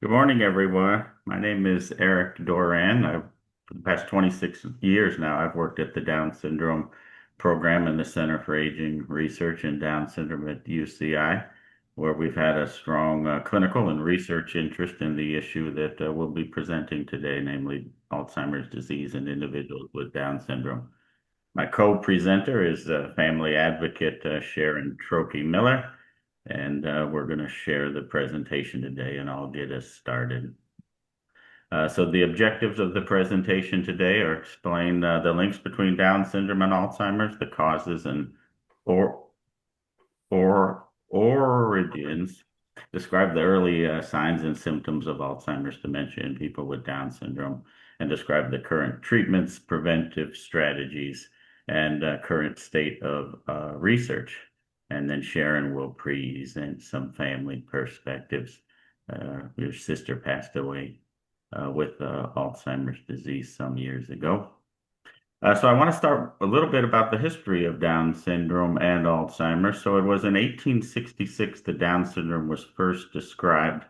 Good morning, everyone. My name is Eric Doran. For the past 26 years now, I've worked at the Down Syndrome Program in the Center for Aging Research and Down Syndrome at UCI, where we've had a strong clinical and research interest in the issue that we'll be presenting today, namely Alzheimer's disease in individuals with Down syndrome. My co-presenter is family advocate Sharon Trocki-Miller, and we're going to share the presentation today, and I'll get us started. So the objectives of the presentation today are explain the links between Down syndrome and Alzheimer's, the causes and or origins, describe the early signs and symptoms of Alzheimer's dementia in people with Down syndrome, and describe the current treatments, preventive strategies, and current state of research. And then Sharon will present some family perspectives. Your sister passed away with Alzheimer's disease some years ago. So I want to start a little bit about the history of Down syndrome and Alzheimer's. So it was in 1866 that Down syndrome was first described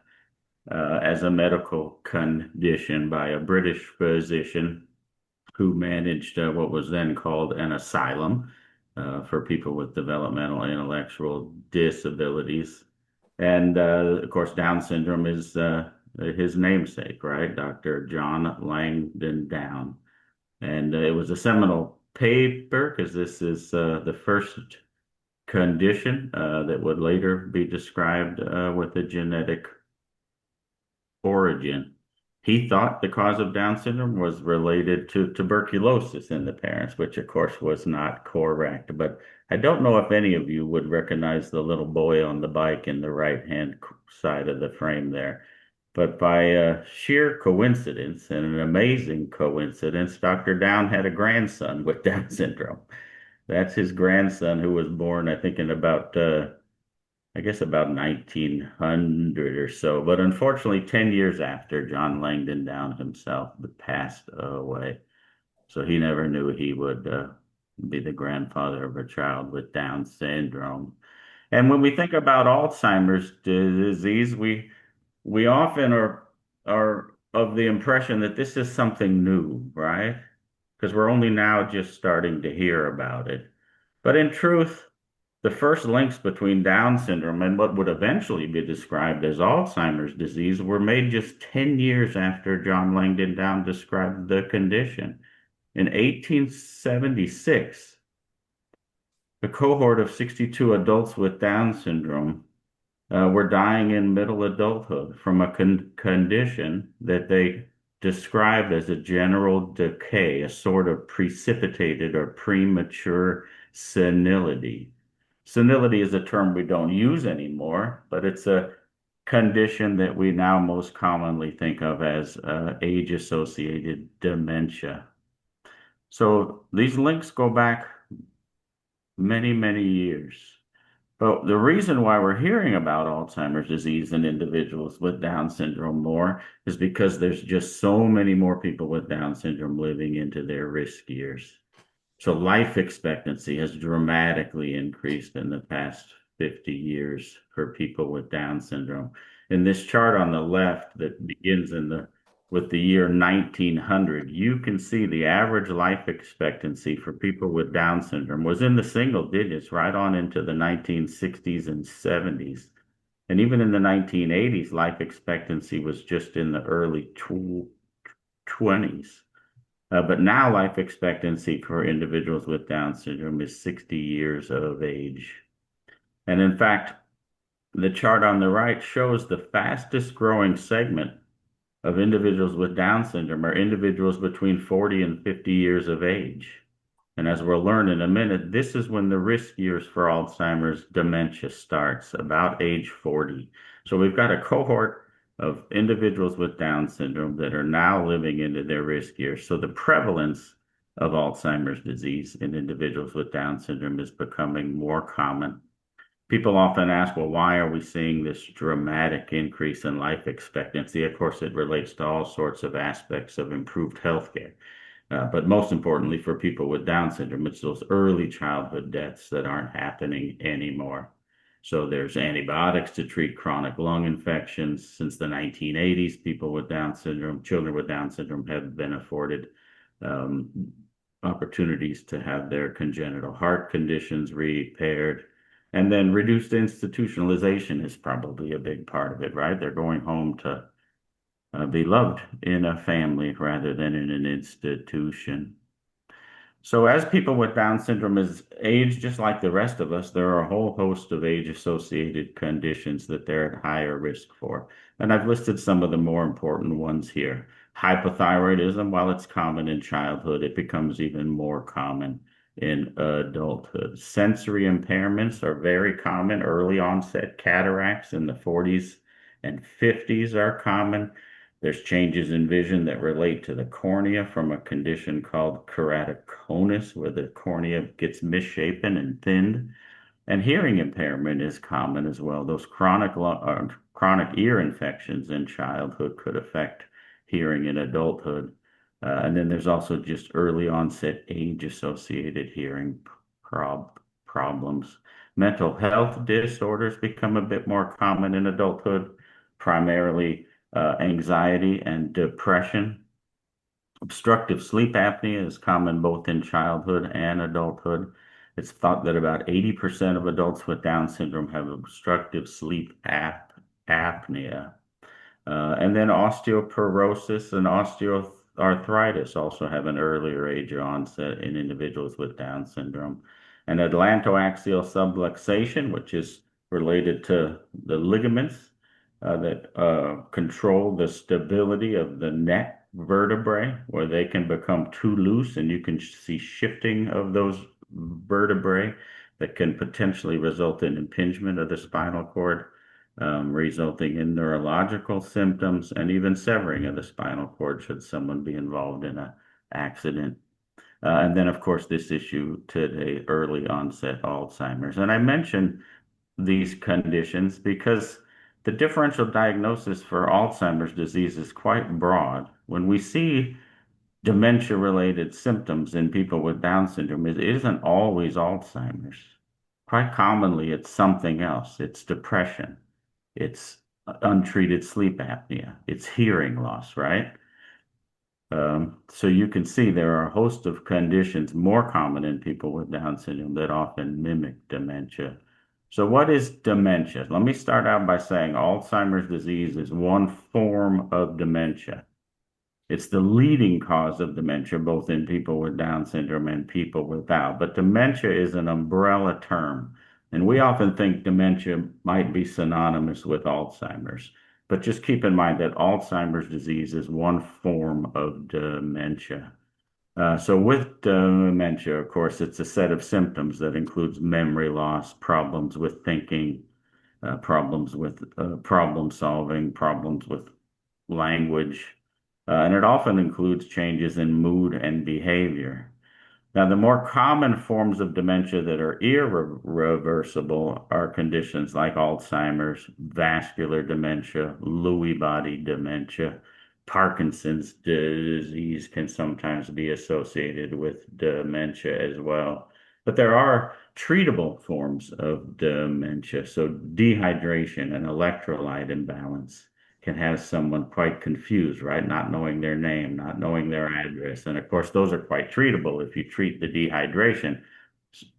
as a medical condition by a British physician who managed what was then called an asylum for people with developmental and intellectual disabilities. And of course, Down syndrome is his namesake, right? Dr. John Langdon Down. And it was a seminal paper because this is the first condition that would later be described with a genetic origin. He thought the cause of Down syndrome was related to tuberculosis in the parents, which of course was not correct. But I don't know if any of you would recognize the little boy on the bike in the right-hand side of the frame there. But by sheer coincidence and an amazing coincidence, Dr. Down had a grandson with Down syndrome. That's his grandson who was born, I think, in about I guess about 1900 or so. But unfortunately, 10 years after, John Langdon Down himself passed away. So he never knew he would be the grandfather of a child with Down syndrome. And when we think about Alzheimer's disease, we often are of the impression that this is something new, right? Because we're only now just starting to hear about it. But in truth, the first links between Down syndrome and what would eventually be described as Alzheimer's disease were made just 10 years after John Langdon Down described the condition. In 1876, a cohort of 62 adults with Down syndrome were dying in middle adulthood from a condition that they described as a general decay, a sort of precipitated or premature senility. Senility is a term we don't use anymore, but it's a condition that we now most commonly think of as age-associated dementia. So these links go back many, many years. But the reason why we're hearing about Alzheimer's disease in individuals with Down syndrome more is because there's just so many more people with Down syndrome living into their risk years. So life expectancy has dramatically increased in the past 50 years for people with Down syndrome. In this chart on the left that begins with the year 1900, you can see the average life expectancy for people with Down syndrome was in the single digits right on into the 1960s and 70s. And even in the 1980s, life expectancy was just in the early 20s. But now life expectancy for individuals with Down syndrome is 60 years of age. And in fact, the chart on the right shows the fastest growing segment of individuals with Down syndrome are individuals between 40 and 50 years of age. And as we'll learn in a minute, this is when the risk years for Alzheimer's dementia starts, about age 40. So we've got a cohort of individuals with Down syndrome that are now living into their risk years. So the prevalence of Alzheimer's disease in individuals with Down syndrome is becoming more common. People often ask, well, why are we seeing this dramatic increase in life expectancy? Of course, it relates to all sorts of aspects of improved healthcare. But most importantly, for people with Down syndrome, it's those early childhood deaths that aren't happening anymore. So there's antibiotics to treat chronic lung infections. Since the 1980s, people with Down syndrome, children with Down syndrome have been afforded um, opportunities to have their congenital heart conditions repaired. And then reduced institutionalization is probably a big part of it, right? They're going home to be loved in a family rather than in an institution. So as people with Down syndrome is age, just like the rest of us, there are a whole host of age-associated conditions that they're at higher risk for. And I've listed some of the more important ones here. Hypothyroidism, while it's common in childhood, it becomes even more common in adulthood. Sensory impairments are very common. Early onset cataracts in the 40s and 50s are common. There's changes in vision that relate to the cornea from a condition called keratoconus, where the cornea gets misshapen and thinned. And hearing impairment is common as well. Those chronic ear infections in childhood could affect hearing in adulthood. And then there's also just early onset age-associated hearing problems. Mental health disorders become a bit more common in adulthood, primarily anxiety and depression. Obstructive sleep apnea is common both in childhood and adulthood. It's thought that about 80% of adults with Down syndrome have obstructive sleep apnea. And then osteoporosis and osteoarthritis also have an earlier age of onset in individuals with Down syndrome. And atlantoaxial subluxation, which is related to the ligaments that control the stability of the neck vertebrae, where they can become too loose, and you can see shifting of those vertebrae that can potentially result in impingement of the spinal cord, resulting in neurological symptoms and even severing of the spinal cord should someone be involved in an accident. And then, of course, this issue today, early onset Alzheimer's. And I mention these conditions because the differential diagnosis for Alzheimer's disease is quite broad. When we see dementia-related symptoms in people with Down syndrome, it isn't always Alzheimer's. Quite commonly, it's something else. It's depression. It's untreated sleep apnea. It's hearing loss, right? So you can see there are a host of conditions more common in people with Down syndrome that often mimic dementia. So what is dementia? Let me start out by saying Alzheimer's disease is one form of dementia. It's the leading cause of dementia, both in people with Down syndrome and people without. But dementia is an umbrella term. And we often think dementia might be synonymous with Alzheimer's. But just keep in mind that Alzheimer's disease is one form of dementia. So with dementia, of course, it's a set of symptoms that includes memory loss, problems with thinking, problems with problem solving, problems with language, and it often includes changes in mood and behavior. Now, the more common forms of dementia that are irreversible are conditions like Alzheimer's, vascular dementia, Lewy body dementia. Parkinson's disease can sometimes be associated with dementia as well. But there are treatable forms of dementia. So dehydration and electrolyte imbalance can have someone quite confused, right? Not knowing their name, not knowing their address. And of course, those are quite treatable. If you treat the dehydration,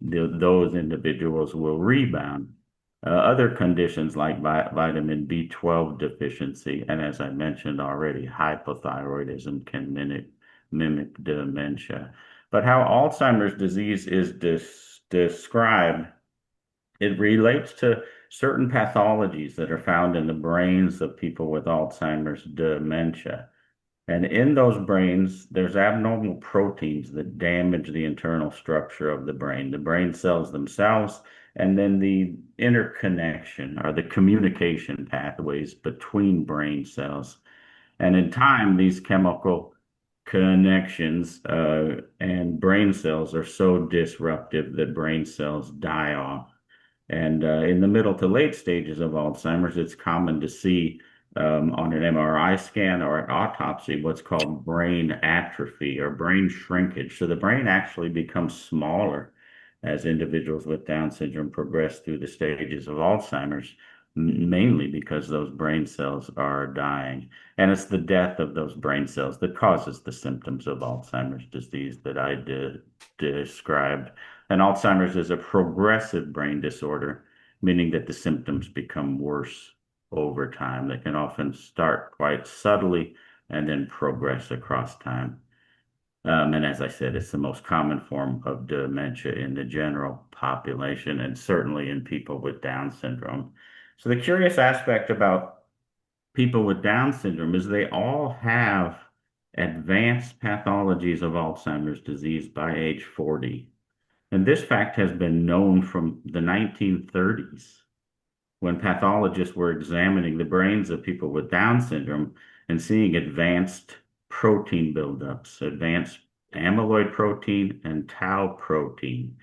those individuals will rebound. Other conditions like vitamin B12 deficiency, and as I mentioned already, hypothyroidism can mimic dementia. But how Alzheimer's disease is described, it relates to certain pathologies that are found in the brains of people with Alzheimer's dementia. And in those brains, there's abnormal proteins that damage the internal structure of the brain cells themselves, and then the interconnection or the communication pathways between brain cells. And in time, these chemical connections and brain cells are so disruptive that brain cells die off. And in the middle to late stages of Alzheimer's, it's common to see on an MRI scan or an autopsy what's called brain atrophy or brain shrinkage. So the brain actually becomes smaller as individuals with Down syndrome progress through the stages of Alzheimer's, mainly because those brain cells are dying. And it's the death of those brain cells that causes the symptoms of Alzheimer's disease that I described. And Alzheimer's is a progressive brain disorder, meaning that the symptoms become worse over time. They can often start quite subtly and then progress across time. And as I said, it's the most common form of dementia in the general population and certainly in people with Down syndrome. So the curious aspect about people with Down syndrome is they all have advanced pathologies of Alzheimer's disease by age 40. And this fact has been known from the 1930s when pathologists were examining the brains of people with Down syndrome and seeing advanced protein buildups, advanced amyloid protein and tau protein.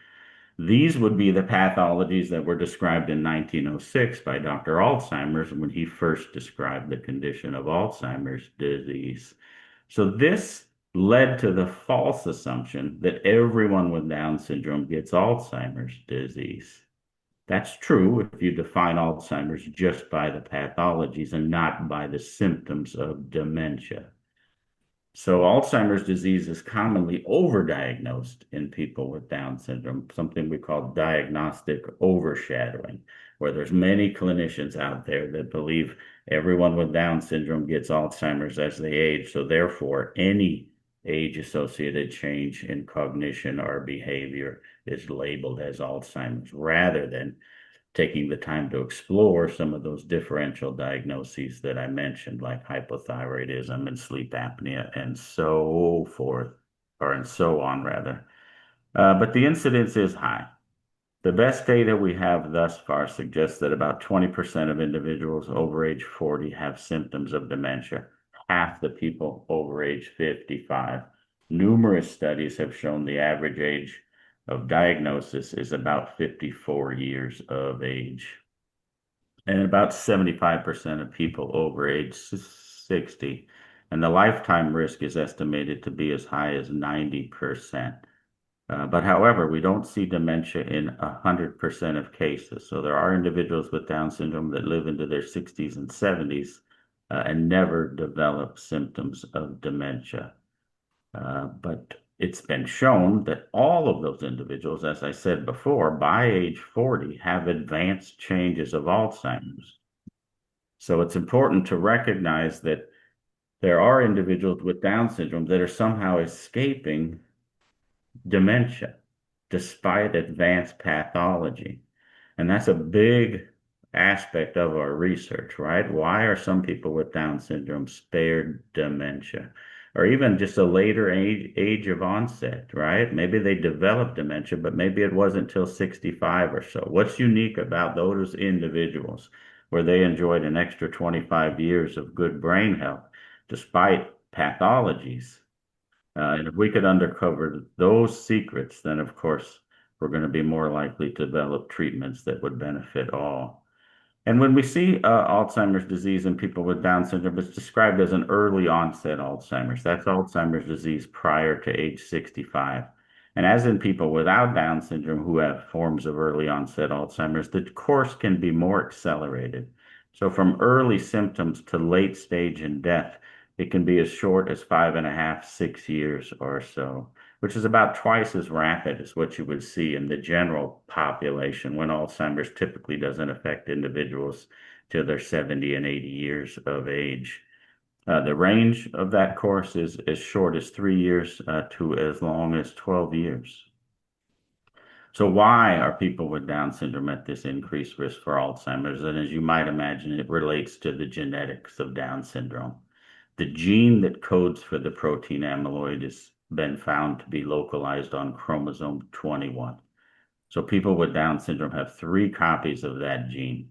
These would be the pathologies that were described in 1906 by Dr. Alzheimer's when he first described the condition of Alzheimer's disease. So this led to the false assumption that everyone with Down syndrome gets Alzheimer's disease. That's true if you define Alzheimer's just by the pathologies and not by the symptoms of dementia. So Alzheimer's disease is commonly overdiagnosed in people with Down syndrome, something we call diagnostic overshadowing, where there's many clinicians out there that believe everyone with Down syndrome gets Alzheimer's as they age. So therefore, any age-associated change in cognition or behavior is labeled as Alzheimer's, rather than taking the time to explore some of those differential diagnoses that I mentioned, like hypothyroidism and sleep apnea and so forth, or and so on, rather. But the incidence is high. The best data we have thus far suggests that about 20% of individuals over age 40 have symptoms of dementia, half the people over age 55. Numerous studies have shown the average age of diagnosis is about 54 years of age. And about 75% of people over age 60. And the lifetime risk is estimated to be as high as 90%. But however, we don't see dementia in 100% of cases. So there are individuals with Down syndrome that live into their 60s and 70s and never develop symptoms of dementia. But it's been shown that all of those individuals, as I said before, by age 40 have advanced changes of Alzheimer's. So it's important to recognize that there are individuals with Down syndrome that are somehow escaping dementia despite advanced pathology. And that's a big aspect of our research, right? Why are some people with Down syndrome spared dementia? Or even just a later age of onset, right? Maybe they developed dementia, but maybe it wasn't till 65 or so. What's unique about those individuals where they enjoyed an extra 25 years of good brain health despite pathologies? And if we could uncover those secrets, then of course we're going to be more likely to develop treatments that would benefit all. And when we see Alzheimer's disease in people with Down syndrome, it's described as an early onset Alzheimer's. That's Alzheimer's disease prior to age 65. And as in people without Down syndrome who have forms of early onset Alzheimer's, the course can be more accelerated. So from early symptoms to late stage and death, it can be as short as 5.5, 6 years or so, which is about twice as rapid as what you would see in the general population when Alzheimer's typically doesn't affect individuals till they're 70 and 80 years of age. The range of that course is as short as 3 years to as long as 12 years. So why are people with Down syndrome at this increased risk for Alzheimer's? And as you might imagine, it relates to the genetics of Down syndrome. The gene that codes for the protein amyloid has been found to be localized on chromosome 21. So people with Down syndrome have 3 copies of that gene.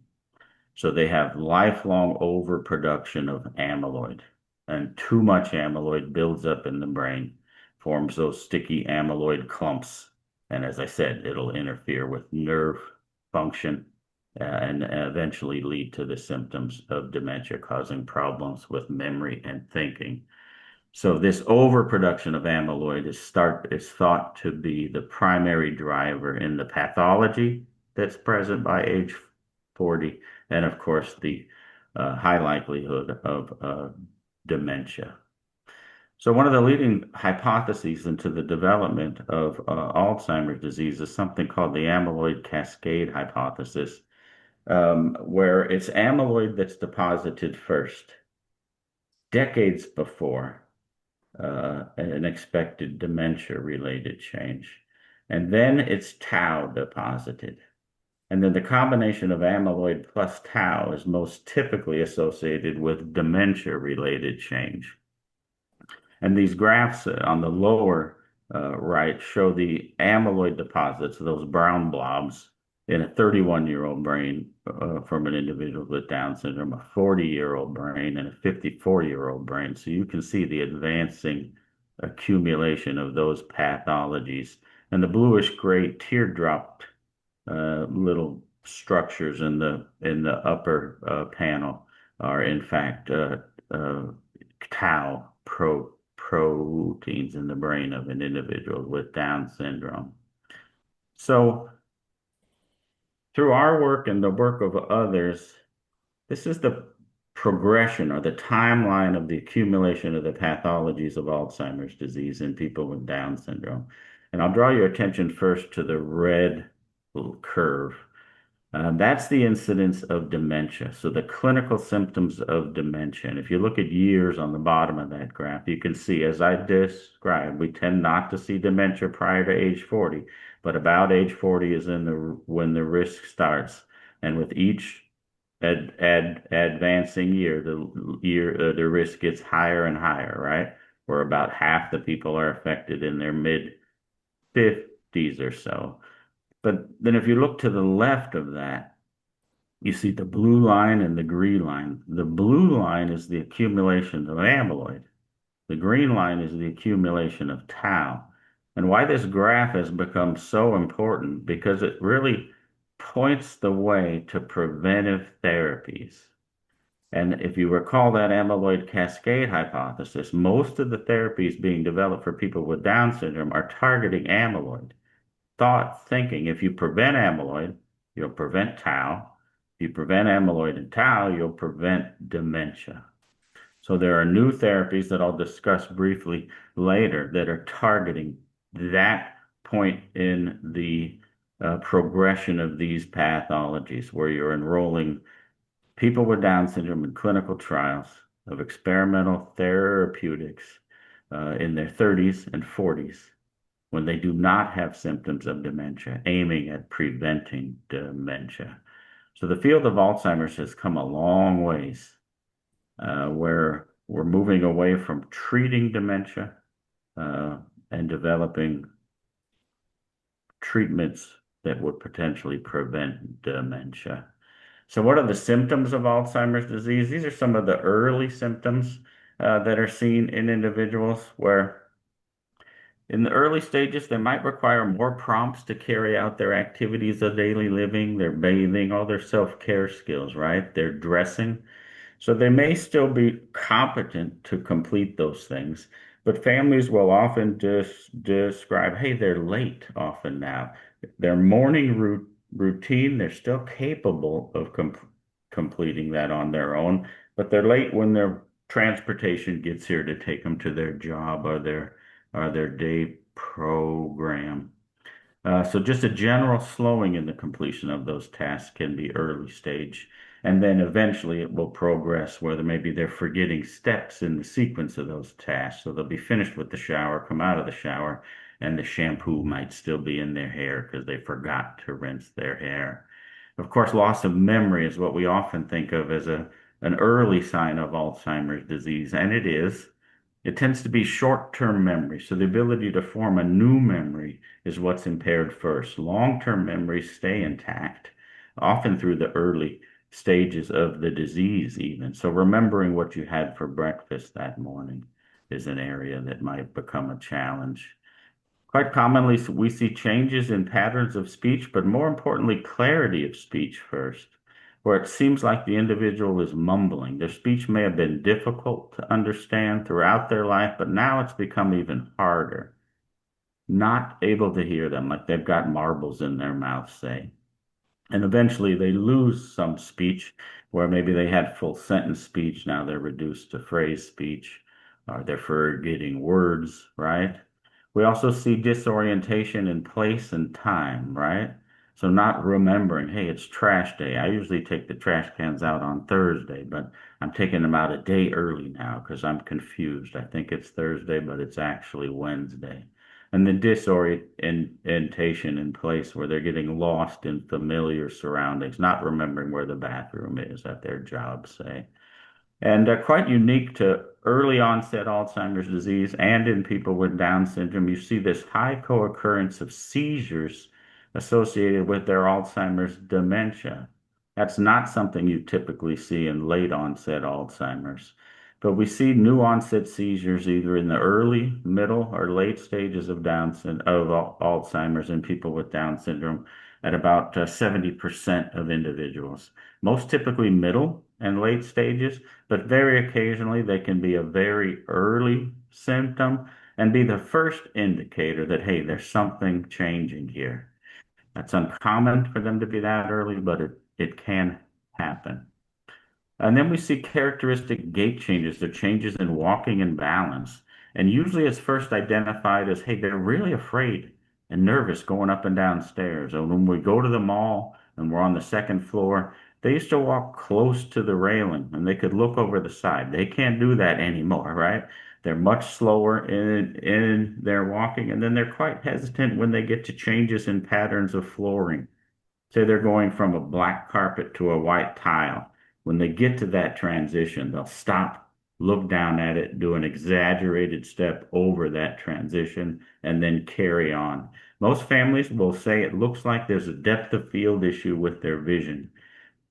So they have lifelong overproduction of amyloid, and too much amyloid builds up in the brain, forms those sticky amyloid clumps. And as I said, it'll interfere with nerve function and eventually lead to the symptoms of dementia, causing problems with memory and thinking. So this overproduction of amyloid is thought to be the primary driver in the pathology that's present by age 40, and of course the high likelihood of dementia. So one of the leading hypotheses into the development of Alzheimer's disease is something called the amyloid cascade hypothesis, where it's amyloid that's deposited first, decades before an expected dementia-related change. And then it's tau deposited. And then the combination of amyloid plus tau is most typically associated with dementia-related change. And these graphs on the lower right show the amyloid deposits, those brown blobs, in a 31-year-old brain from an individual with Down syndrome, a 40-year-old brain, and a 54-year-old brain. So you can see the advancing accumulation of those pathologies. And the bluish gray teardrop little structures in the upper panel are in fact tau proteins in the brain of an individual with Down syndrome. So through our work and the work of others, this is the progression or the timeline of the accumulation of the pathologies of Alzheimer's disease in people with Down syndrome. And I'll draw your attention first to the red little curve. That's the incidence of dementia. So the clinical symptoms of dementia. And if you look at years on the bottom of that graph, you can see, as I described, we tend not to see dementia prior to age 40, but about age 40 is when the risk starts. And with each advancing year, the risk gets higher and higher, right? Where about half the people are affected in their mid 50s or so. But then if you look to the left of that, you see the blue line and the green line. The blue line is the accumulation of amyloid. The green line is the accumulation of tau. And why this graph has become so important, because it really points the way to preventive therapies. And if you recall that amyloid cascade hypothesis, most of the therapies being developed for people with Down syndrome are targeting amyloid. Thinking if you prevent amyloid, you'll prevent tau. If you prevent amyloid and tau, you'll prevent dementia. So there are new therapies that I'll discuss briefly later that are targeting that point in the progression of these pathologies, where you're enrolling people with Down syndrome in clinical trials of experimental therapeutics in their 30s and 40s when they do not have symptoms of dementia, aiming at preventing dementia. So the field of Alzheimer's has come a long ways, where we're moving away from treating dementia and developing treatments that would potentially prevent dementia. So what are the symptoms of Alzheimer's disease? These are some of the early symptoms that are seen in individuals where in the early stages, they might require more prompts to carry out their activities of daily living, their bathing, all their self-care skills, right? Their dressing. So they may still be competent to complete those things, but families will often describe, hey, they're late often now. Their morning routine, they're still capable of completing that on their own, but they're late when their transportation gets here to take them to their job or their day program. So just a general slowing in the completion of those tasks can be early stage. And then eventually it will progress where maybe they're forgetting steps in the sequence of those tasks. So they'll be finished with the shower, come out of the shower, and the shampoo might still be in their hair because they forgot to rinse their hair. Of course, loss of memory is what we often think of as an early sign of Alzheimer's disease, and it is. It tends to be short-term memory. So the ability to form a new memory is what's impaired first. Long-term memories stay intact, often through the early stages of the disease even. So remembering what you had for breakfast that morning is an area that might become a challenge. Quite commonly, we see changes in patterns of speech, but more importantly, clarity of speech first, where it seems like the individual is mumbling. Their speech may have been difficult to understand throughout their life, but now it's become even harder. Not able to hear them, like they've got marbles in their mouth, say. And eventually they lose some speech where maybe they had full sentence speech. Now they're reduced to phrase speech, or they're forgetting words, right? We also see disorientation in place and time, right? So not remembering, hey, it's trash day. I usually take the trash cans out on Thursday, but I'm taking them out a day early now because I'm confused. I think it's Thursday, but it's actually Wednesday. And the disorientation in place where they're getting lost in familiar surroundings, not remembering where the bathroom is at their job, say. And quite unique to early onset Alzheimer's disease and in people with Down syndrome, you see this high co-occurrence of seizures associated with their Alzheimer's dementia. That's not something you typically see in late onset Alzheimer's. But we see new onset seizures either in the early, middle, or late stages of Alzheimer's in people with Down syndrome at about 70% of individuals. Most typically middle and late stages, but very occasionally they can be a very early symptom and be the first indicator that, hey, there's something changing here. That's uncommon for them to be that early, but it can happen. And then we see characteristic gait changes. They're changes in walking and balance. And usually it's first identified as, hey, they're really afraid and nervous going up and down stairs. And when we go to the mall and we're on the second floor, they used to walk close to the railing and they could look over the side. They can't do that anymore, right? They're much slower in their walking, and then they're quite hesitant when they get to changes in patterns of flooring. Say they're going from a black carpet to a white tile. When they get to that transition, they'll stop, look down at it, do an exaggerated step over that transition, and then carry on. Most families will say it looks like there's a depth of field issue with their vision,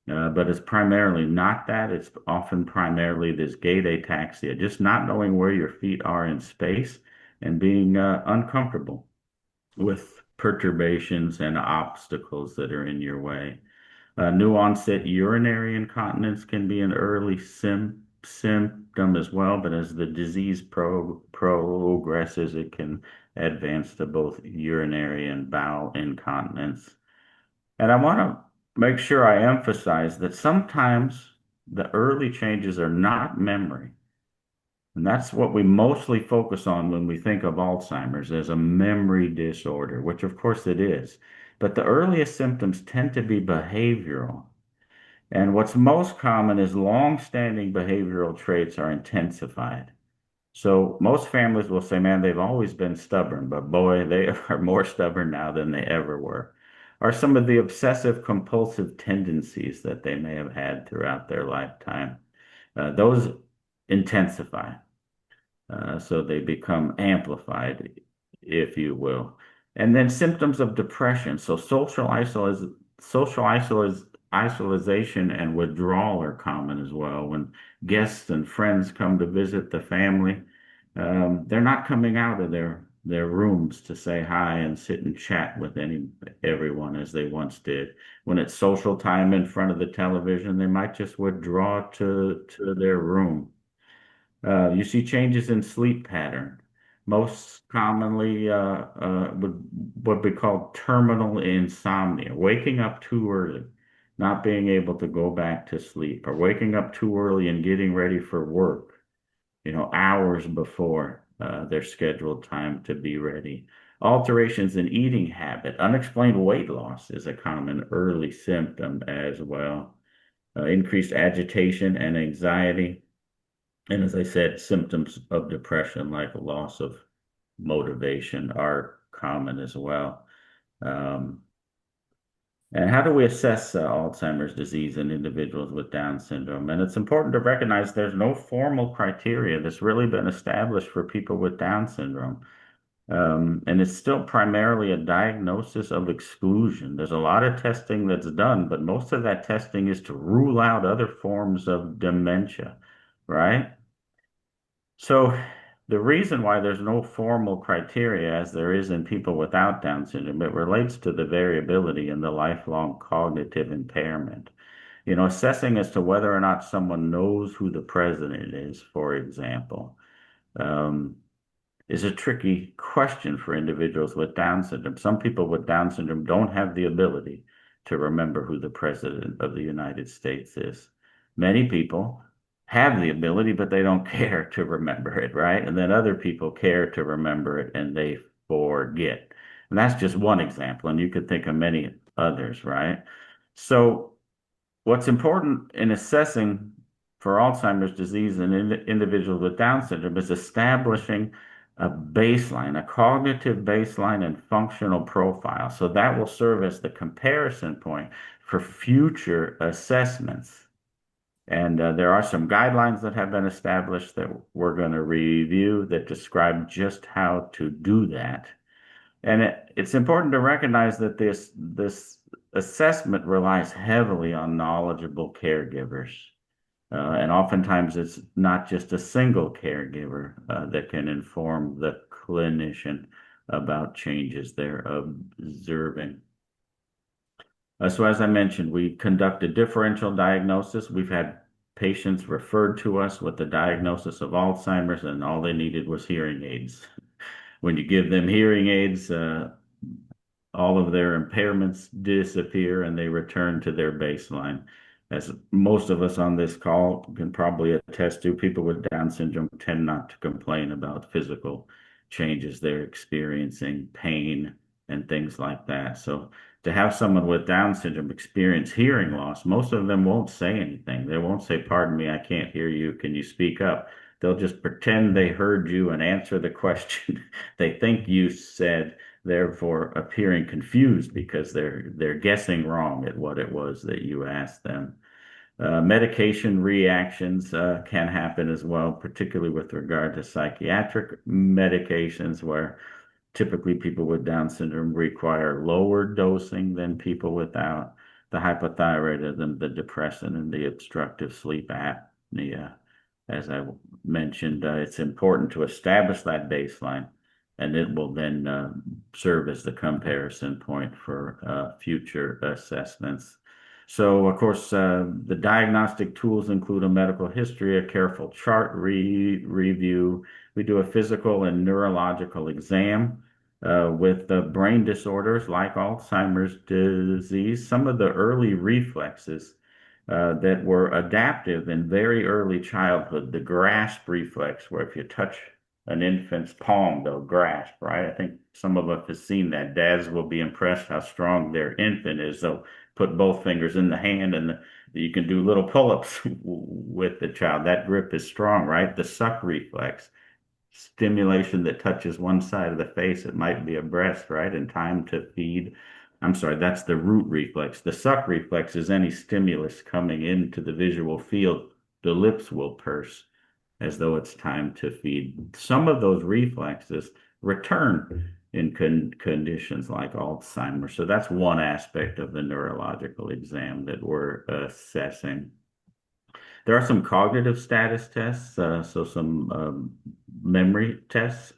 but it's primarily not that. It's often primarily this gait ataxia, just not knowing where your feet are in space and being uncomfortable with perturbations and obstacles that are in your way. New onset urinary incontinence can be an early symptom as well, but as the disease progresses, it can advance to both urinary and bowel incontinence. And I want to make sure I emphasize that sometimes the early changes are not memory. And that's what we mostly focus on when we think of Alzheimer's as a memory disorder, which of course it is. But the earliest symptoms tend to be behavioral. And what's most common is long-standing behavioral traits are intensified. So most families will say, man, they've always been stubborn, but boy, they are more stubborn now than they ever were. Or some of the obsessive compulsive tendencies that they may have had throughout their lifetime, those intensify. So they become amplified, if you will. And then symptoms of depression. So isolation and withdrawal are common as well. When guests and friends come to visit the family, they're not coming out of their rooms to say hi and sit and chat with everyone as they once did. When it's social time in front of the television, they might just withdraw to their room. You see changes in sleep pattern. Most commonly, would what we call terminal insomnia, waking up too early, not being able to go back to sleep, or waking up too early and getting ready for work, hours before their scheduled time to be ready. Alterations in eating habit, unexplained weight loss is a common early symptom as well. Increased agitation and anxiety. And as I said, symptoms of depression like loss of motivation are common as well. Um, and how do we assess Alzheimer's disease in individuals with Down syndrome? And it's important to recognize there's no formal criteria that's really been established for people with Down syndrome. And it's still primarily a diagnosis of exclusion. There's a lot of testing that's done, but most of that testing is to rule out other forms of dementia, right? So the reason why there's no formal criteria as there is in people without Down syndrome, it relates to the variability and the lifelong cognitive impairment. Assessing as to whether or not someone knows who the president is, for example, um, is a tricky question for individuals with Down syndrome. Some people with Down syndrome don't have the ability to remember who the president of the United States is. Many people have the ability, but they don't care to remember it, right? And then other people care to remember it and they forget. And that's just one example, and you could think of many others, right? So what's important in assessing for Alzheimer's disease in individuals with Down syndrome is establishing a baseline, a cognitive baseline and functional profile. So that will serve as the comparison point for future assessments. And there are some guidelines that have been established that we're going to review that describe just how to do that. And it's important to recognize that this assessment relies heavily on knowledgeable caregivers. And oftentimes it's not just a single caregiver that can inform the clinician about changes they're observing. So as I mentioned, we conduct a differential diagnosis. We've had patients referred to us with the diagnosis of Alzheimer's, and all they needed was hearing aids. When you give them hearing aids, all of their impairments disappear and they return to their baseline. As most of us on this call can probably attest to, people with Down syndrome tend not to complain about physical changes they're experiencing, pain, and things like that. So to have someone with Down syndrome experience hearing loss, most of them won't say anything. They won't say, "Pardon me, I can't hear you. Can you speak up?" They'll just pretend they heard you and answer the question they think you said, therefore appearing confused because they're guessing wrong at what it was that you asked them. Medication reactions can happen as well, particularly with regard to psychiatric medications, where typically people with Down syndrome require lower dosing than people without. The hypothyroidism, the depression, and the obstructive sleep apnea. As I mentioned, it's important to establish that baseline, and it will then serve as the comparison point for future assessments. So, of course, the diagnostic tools include a medical history, a careful chart review. We do a physical and neurological exam with brain disorders like Alzheimer's disease. Some of the early reflexes that were adaptive in very early childhood, the grasp reflex, where if you touch an infant's palm, they'll grasp, right? I think some of us have seen that. Dads will be impressed how strong their infant is. They'll put both fingers in the hand and you can do little pull-ups with the child. That grip is strong, right? The suck reflex, stimulation that touches one side of the face, it might be a breast, right? In time to feed. I'm sorry, that's the root reflex. The suck reflex is any stimulus coming into the visual field. The lips will purse as though it's time to feed. Some of those reflexes return in conditions like Alzheimer's. So that's one aspect of the neurological exam that we're assessing. There are some cognitive status tests, so some memory tests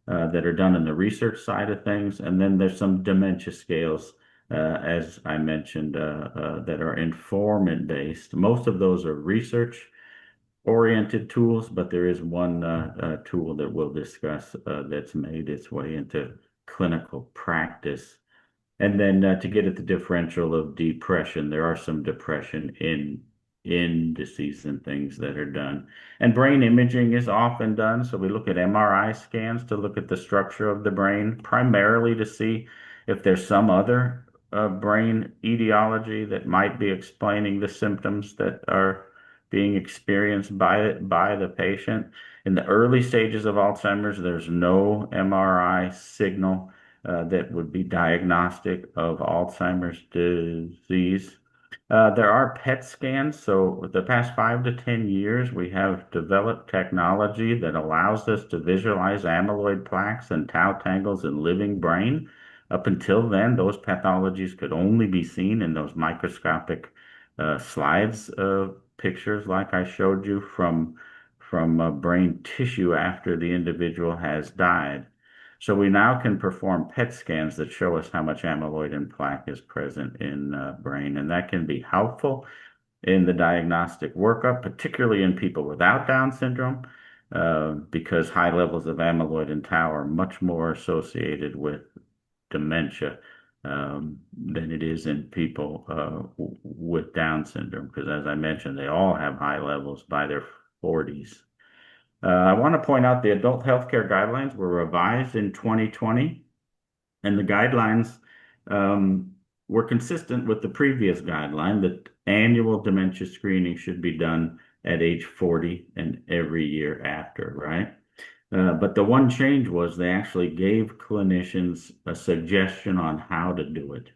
that are done in the research side of things. And then there's some dementia scales, as I mentioned, that are informant based. Most of those are research oriented tools, but there is one tool that we'll discuss that's made its way into clinical practice. And then to get at the differential of depression, there are some depression indices and things that are done. And brain imaging is often done. So we look at MRI scans to look at the structure of the brain, primarily to see if there's some other brain etiology that might be explaining the symptoms that are being experienced by the patient. In the early stages of Alzheimer's, there's no MRI signal that would be diagnostic of Alzheimer's disease. There are PET scans. So, the past 5 to 10 years, we have developed technology that allows us to visualize amyloid plaques and tau tangles in living brain. Up until then, those pathologies could only be seen in those microscopic slides pictures, like I showed you from brain tissue after the individual has died. So we now can perform PET scans that show us how much amyloid and plaque is present in brain, and that can be helpful in the diagnostic workup, particularly in people without Down syndrome, because high levels of amyloid and tau are much more associated with dementia than it is in people with Down syndrome, because as I mentioned, they all have high levels by their 40s. I want to point out the adult healthcare guidelines were revised in 2020, and the guidelines um, were consistent with the previous guideline that annual dementia screening should be done at age 40 and every year after, right? But the one change was they actually gave clinicians a suggestion on how to do it.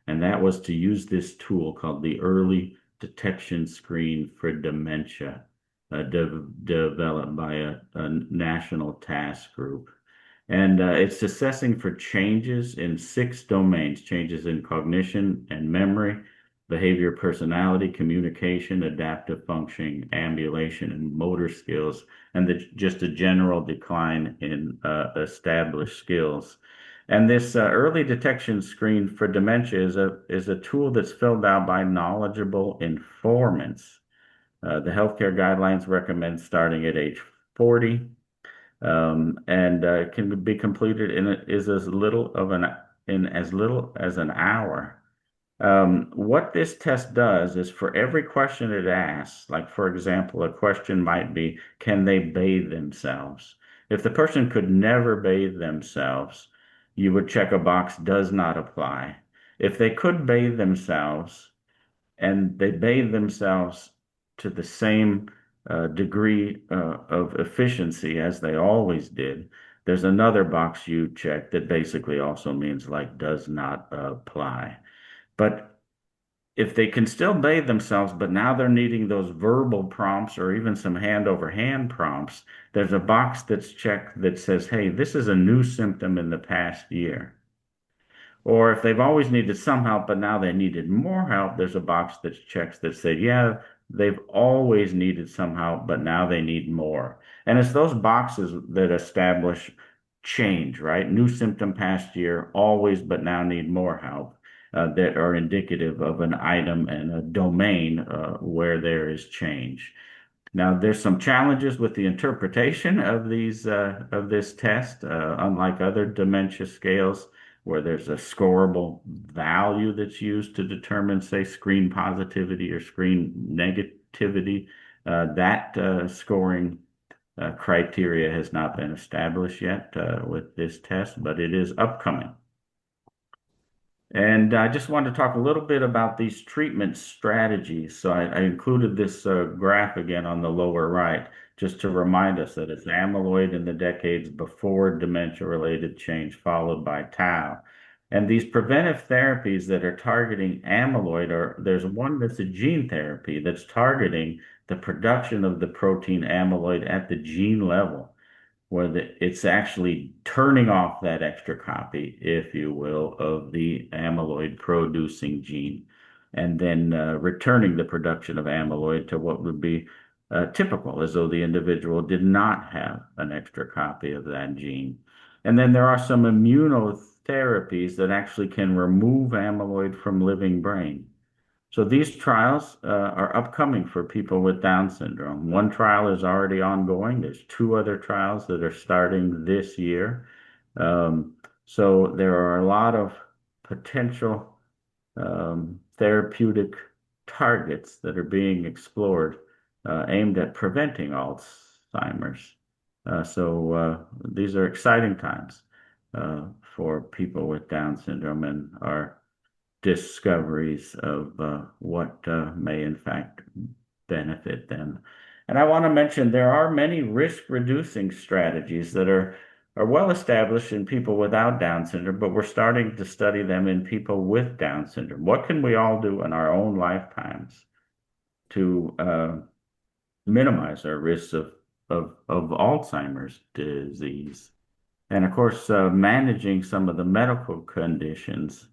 And that was to use this tool called the Early Detection Screen for Dementia, developed by a national task group. And it's assessing for changes in 6 domains: changes in cognition and memory, behavior, personality, communication, adaptive functioning, ambulation, and motor skills, and just a general decline in established skills. And this early detection screen for dementia is a tool that's filled out by knowledgeable informants. The healthcare guidelines recommend starting at age 40, and can be completed is as little of an in as little as an hour. What this test does is for every question it asks, like for example, a question might be, can they bathe themselves? If the person could never bathe themselves, you would check a box, does not apply. If they could bathe themselves, and they bathe themselves to the same degree of efficiency as they always did, there's another box you check that basically also means like does not apply. But if they can still bathe themselves, but now they're needing those verbal prompts or even some hand over hand prompts, there's a box that's checked that says, hey, this is a new symptom in the past year. Or if they've always needed some help, but now they needed more help, there's a box that checks that said, yeah, they've always needed some help, but now they need more. And it's those boxes that establish change, right? New symptom past year, always, but now need more help, that are indicative of an item and a domain where there is change. Now, there's some challenges with the interpretation of this test, unlike other dementia scales, where there's a scorable value that's used to determine, say, screen positivity or screen negativity. That scoring criteria has not been established yet with this test, but it is upcoming. And I just wanted to talk a little bit about these treatment strategies. So I included this graph again on the lower right, just to remind us that it's amyloid in the decades before dementia-related change, followed by tau. And these preventive therapies that are targeting amyloid there's one that's a gene therapy that's targeting the production of the protein amyloid at the gene level, where it's actually turning off that extra copy, if you will, of the amyloid producing gene, and then returning the production of amyloid to what would be typical, as though the individual did not have an extra copy of that gene. And then there are some immunotherapies that actually can remove amyloid from living brain. So these trials are upcoming for people with Down syndrome. One trial is already ongoing. There's 2 other trials that are starting this year. So there are a lot of potential therapeutic targets that are being explored aimed at preventing Alzheimer's. So these are exciting times for people with Down syndrome, and our discoveries of what may in fact benefit them. And I want to mention there are many risk reducing strategies that are well established in people without Down syndrome, but we're starting to study them in people with Down syndrome. What can we all do in our own lifetimes to minimize our risks of Alzheimer's disease? And of course, managing some of the medical conditions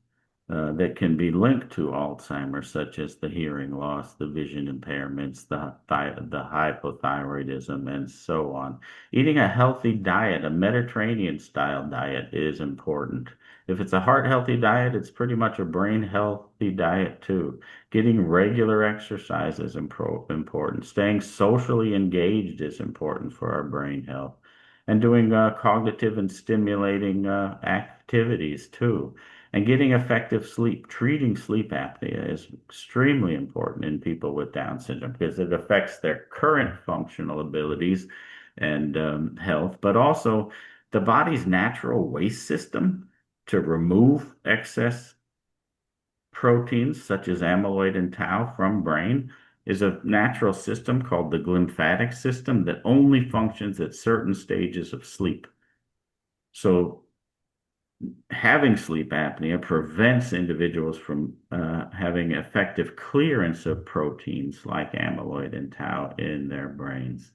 that can be linked to Alzheimer's, such as the hearing loss, the vision impairments, the hypothyroidism, and so on. Eating a healthy diet, a Mediterranean style diet, is important. If it's a heart healthy diet, it's pretty much a brain healthy diet too. Getting regular exercise is important. Staying socially engaged is important for our brain health. And doing cognitive and stimulating activities too. And getting effective sleep. Treating sleep apnea is extremely important in people with Down syndrome because it affects their current functional abilities and health, but also the body's natural waste system to remove excess proteins such as amyloid and tau from brain is a natural system called the glymphatic system that only functions at certain stages of sleep. So having sleep apnea prevents individuals from having effective clearance of proteins like amyloid and tau in their brains.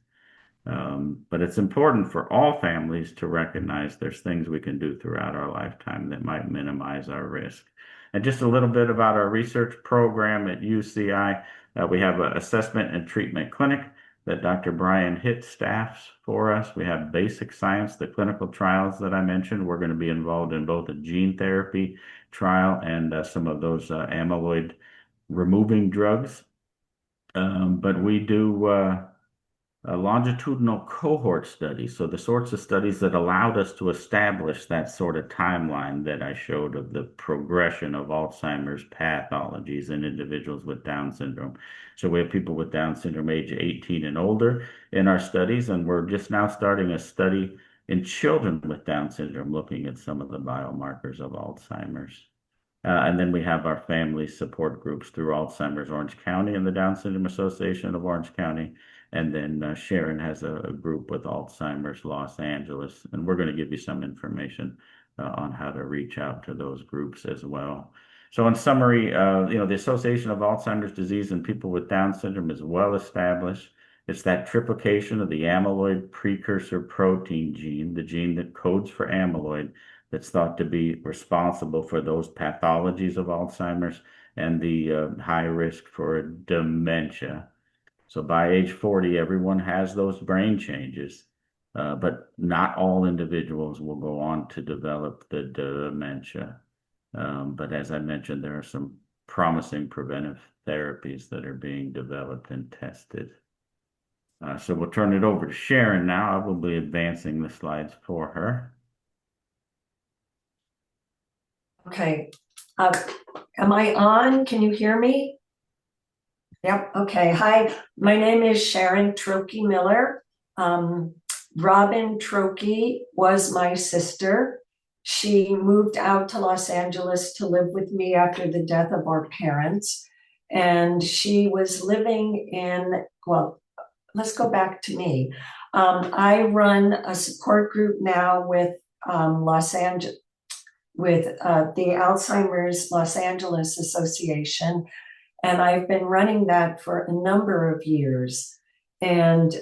But it's important for all families to recognize there's things we can do throughout our lifetime that might minimize our risk. And just a little bit about our research program at UCI. We have an assessment and treatment clinic that Dr. Brian Hitt staffs for us. We have basic science, the clinical trials that I mentioned. We're going to be involved in both a gene therapy trial and some of those amyloid removing drugs. But we do a longitudinal cohort study. So the sorts of studies that allowed us to establish that sort of timeline that I showed of the progression of Alzheimer's pathologies in individuals with Down syndrome. So we have people with Down syndrome age 18 and older in our studies, and we're just now starting a study in children with Down syndrome, looking at some of the biomarkers of Alzheimer's. And then we have our family support groups through Alzheimer's Orange County and the Down Syndrome Association of Orange County. And then Sharon has a group with Alzheimer's Los Angeles. And we're going to give you some information on how to reach out to those groups as well. So in summary, the Association of Alzheimer's Disease in People with Down Syndrome is well established. It's that triplication of the amyloid precursor protein gene, the gene that codes for amyloid, that's thought to be responsible for those pathologies of Alzheimer's and the high risk for dementia. So by age 40, everyone has those brain changes, but not all individuals will go on to develop the dementia. But as I mentioned, there are some promising preventive therapies that are being developed and tested. So we'll turn it over to Sharon now. I will be advancing the slides for her. Okay. Am I on? Can you hear me? Yep. Okay. Hi, my name is Sharon Trocki-Miller. Robin Trocki was my sister. She moved out to Los Angeles to live with me after the death of our parents. And she was living in, well, let's go back to me. I run a support group now with Los Angeles, with the Alzheimer's Los Angeles Association. And I've been running that for a number of years. And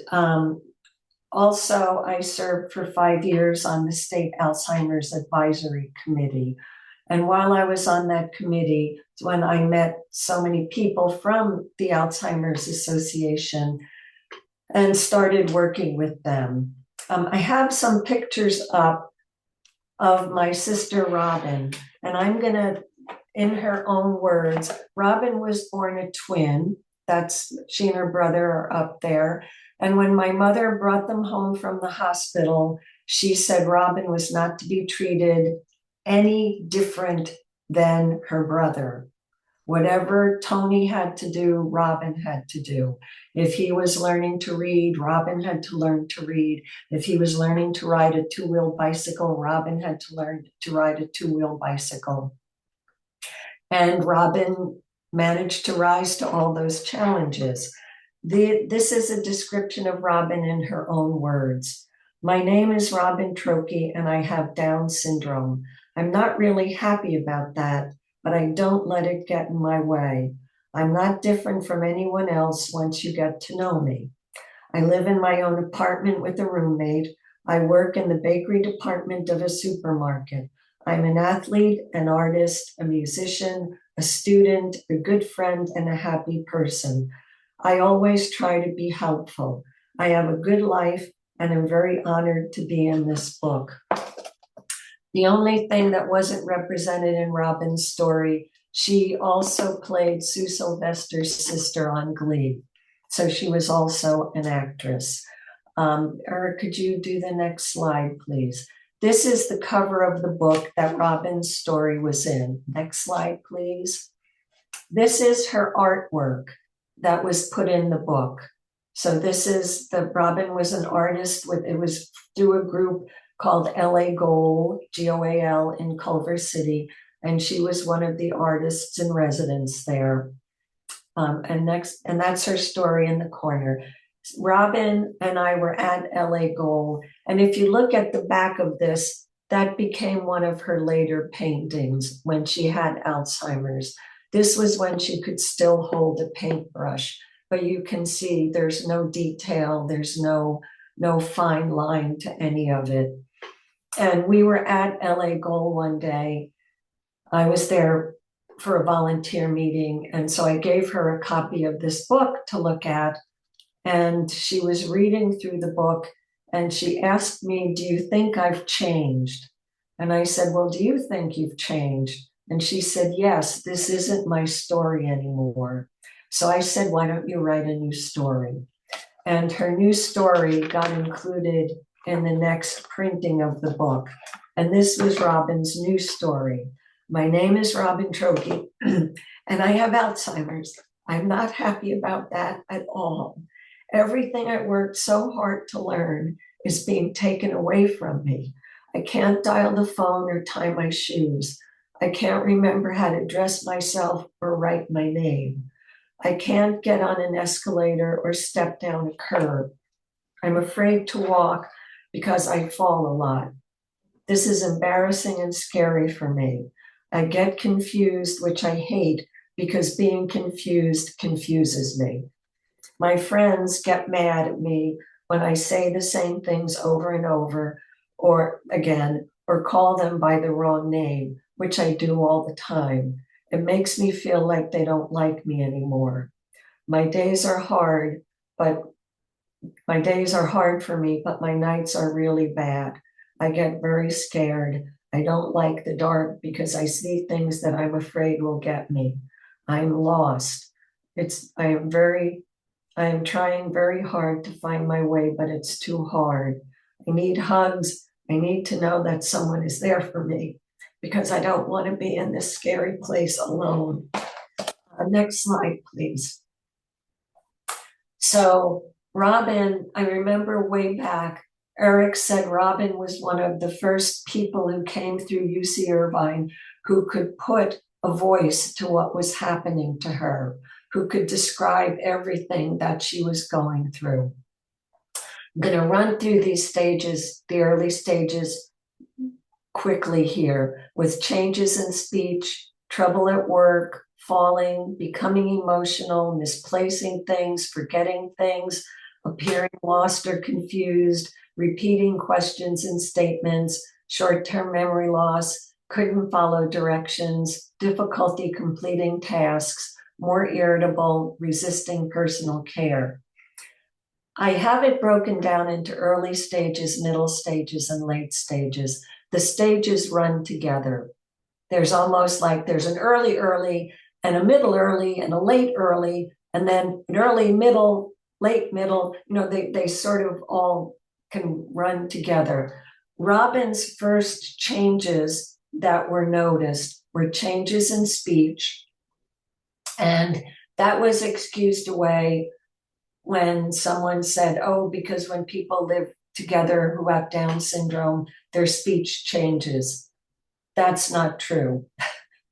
also I served for 5 years on the State Alzheimer's Advisory Committee. And while I was on that committee, when I met so many people from the Alzheimer's Association and started working with them. I have some pictures up of my sister Robin, and I'm going to, in her own words, Robin was born a twin. That's she and her brother are up there. And when my mother brought them home from the hospital, she said Robin was not to be treated any different than her brother. Whatever Tony had to do, Robin had to do. If he was learning to read, Robin had to learn to read. If he was learning to ride a two-wheel bicycle, Robin had to learn to ride a two-wheel bicycle. And Robin managed to rise to all those challenges. This is a description of Robin in her own words. My name is Robin Trocki and I have Down syndrome. I'm not really happy about that, but I don't let it get in my way. I'm not different from anyone else once you get to know me. I live in my own apartment with a roommate. I work in the bakery department of a supermarket. I'm an athlete, an artist, a musician, a student, a good friend, and a happy person. I always try to be helpful. I have a good life and I'm very honored to be in this book. The only thing that wasn't represented in Robin's story, she also played Sue Sylvester's sister on Glee. So she was also an actress. Eric, could you do the next slide, please? This is the cover of the book that Robin's story was in. Next slide, please. This is her artwork that was put in the book. So this is Robin was an artist it was through a group called LA Goal, GOAL in Culver City. And she was one of the artists in residence there. And that's her story in the corner. Robin and I were at LA Goal. And if you look at the back of this, that became one of her later paintings when she had Alzheimer's. This was when she could still hold a paintbrush, but you can see there's no detail, there's no fine line to any of it. And we were at LA Goal one day. I was there for a volunteer meeting, and so I gave her a copy of this book to look at. And she was reading through the book and she asked me, "Do you think I've changed?" And I said, "Well, do you think you've changed?" And she said, "Yes, this isn't my story anymore." So I said, "Why don't you write a new story?" And her new story got included in the next printing of the book. And this was Robin's new story. "My name is Robin Trocki, and I have Alzheimer's. I'm not happy about that at all. Everything I worked so hard to learn is being taken away from me. I can't dial the phone or tie my shoes. I can't remember how to dress myself or write my name. I can't get on an escalator or step down a curb. I'm afraid to walk because I fall a lot. This is embarrassing and scary for me. I get confused, which I hate because being confused confuses me. My friends get mad at me when I say the same things over and over or again, or call them by the wrong name, which I do all the time. It makes me feel like they don't like me anymore. My days are hard, but my days are hard for me, but my nights are really bad. I get very scared. I don't like the dark because I see things that I'm afraid will get me. I'm lost. I am trying very hard to find my way, but it's too hard. I need hugs. I need to know that someone is there for me because I don't want to be in this scary place alone." Next slide, please. So Robin, I remember way back, Eric said Robin was one of the first people who came through UC Irvine who could put a voice to what was happening to her, who could describe everything that she was going through. I'm going to run through these stages, the early stages, quickly here, with changes in speech, trouble at work, falling, becoming emotional, misplacing things, forgetting things, appearing lost or confused, repeating questions and statements, short-term memory loss, couldn't follow directions, difficulty completing tasks, more irritable, resisting personal care. I have it broken down into early stages, middle stages, and late stages. The stages run together. There's almost like there's an early, and a middle early, and a late early, and then an early, middle, late, middle. They sort of all can run together. Robin's first changes that were noticed were changes in speech, and that was excused away when someone said, "Oh, because when people live together who have Down syndrome, their speech changes." That's not true.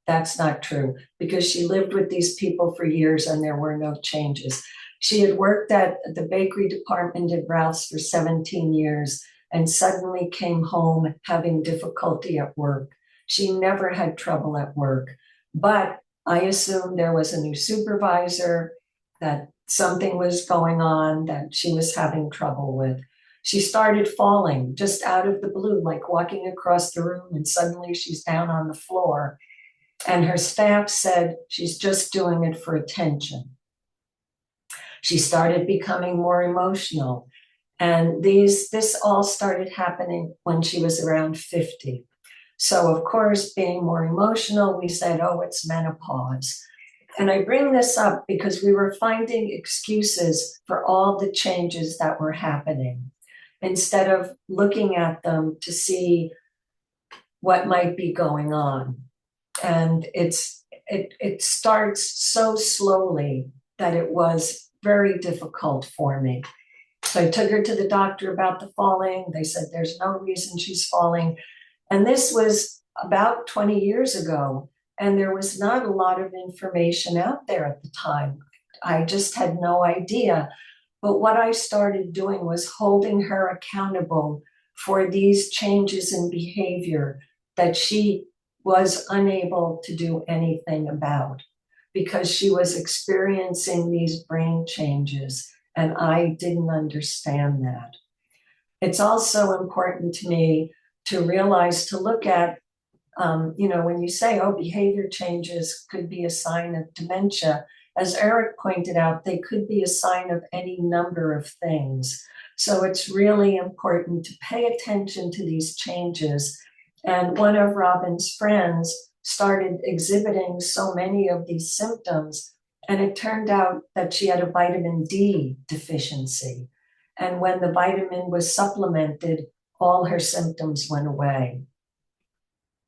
That's not true, because she lived with these people for years and there were no changes. She had worked at the bakery department at Ralph's for 17 years and suddenly came home having difficulty at work. She never had trouble at work, but I assumed there was a new supervisor, that something was going on that she was having trouble with. She started falling just out of the blue, like walking across the room, and suddenly she's down on the floor. And her staff said she's just doing it for attention. She started becoming more emotional. And this all started happening when she was around 50. So, of course, being more emotional, we said, oh, it's menopause. And I bring this up because we were finding excuses for all the changes that were happening instead of looking at them to see what might be going on. And it starts so slowly that it was very difficult for me. So I took her to the doctor about the falling. They said there's no reason she's falling. And this was about 20 years ago. And there was not a lot of information out there at the time. I just had no idea. But what I started doing was holding her accountable for these changes in behavior that she was unable to do anything about because she was experiencing these brain changes, and I didn't understand that. It's also important to me to realize, to look at, when you say, oh, behavior changes could be a sign of dementia, as Eric pointed out, they could be a sign of any number of things. So it's really important to pay attention to these changes. And one of Robin's friends started exhibiting so many of these symptoms, and it turned out that she had a vitamin D deficiency. And when the vitamin was supplemented, all her symptoms went away.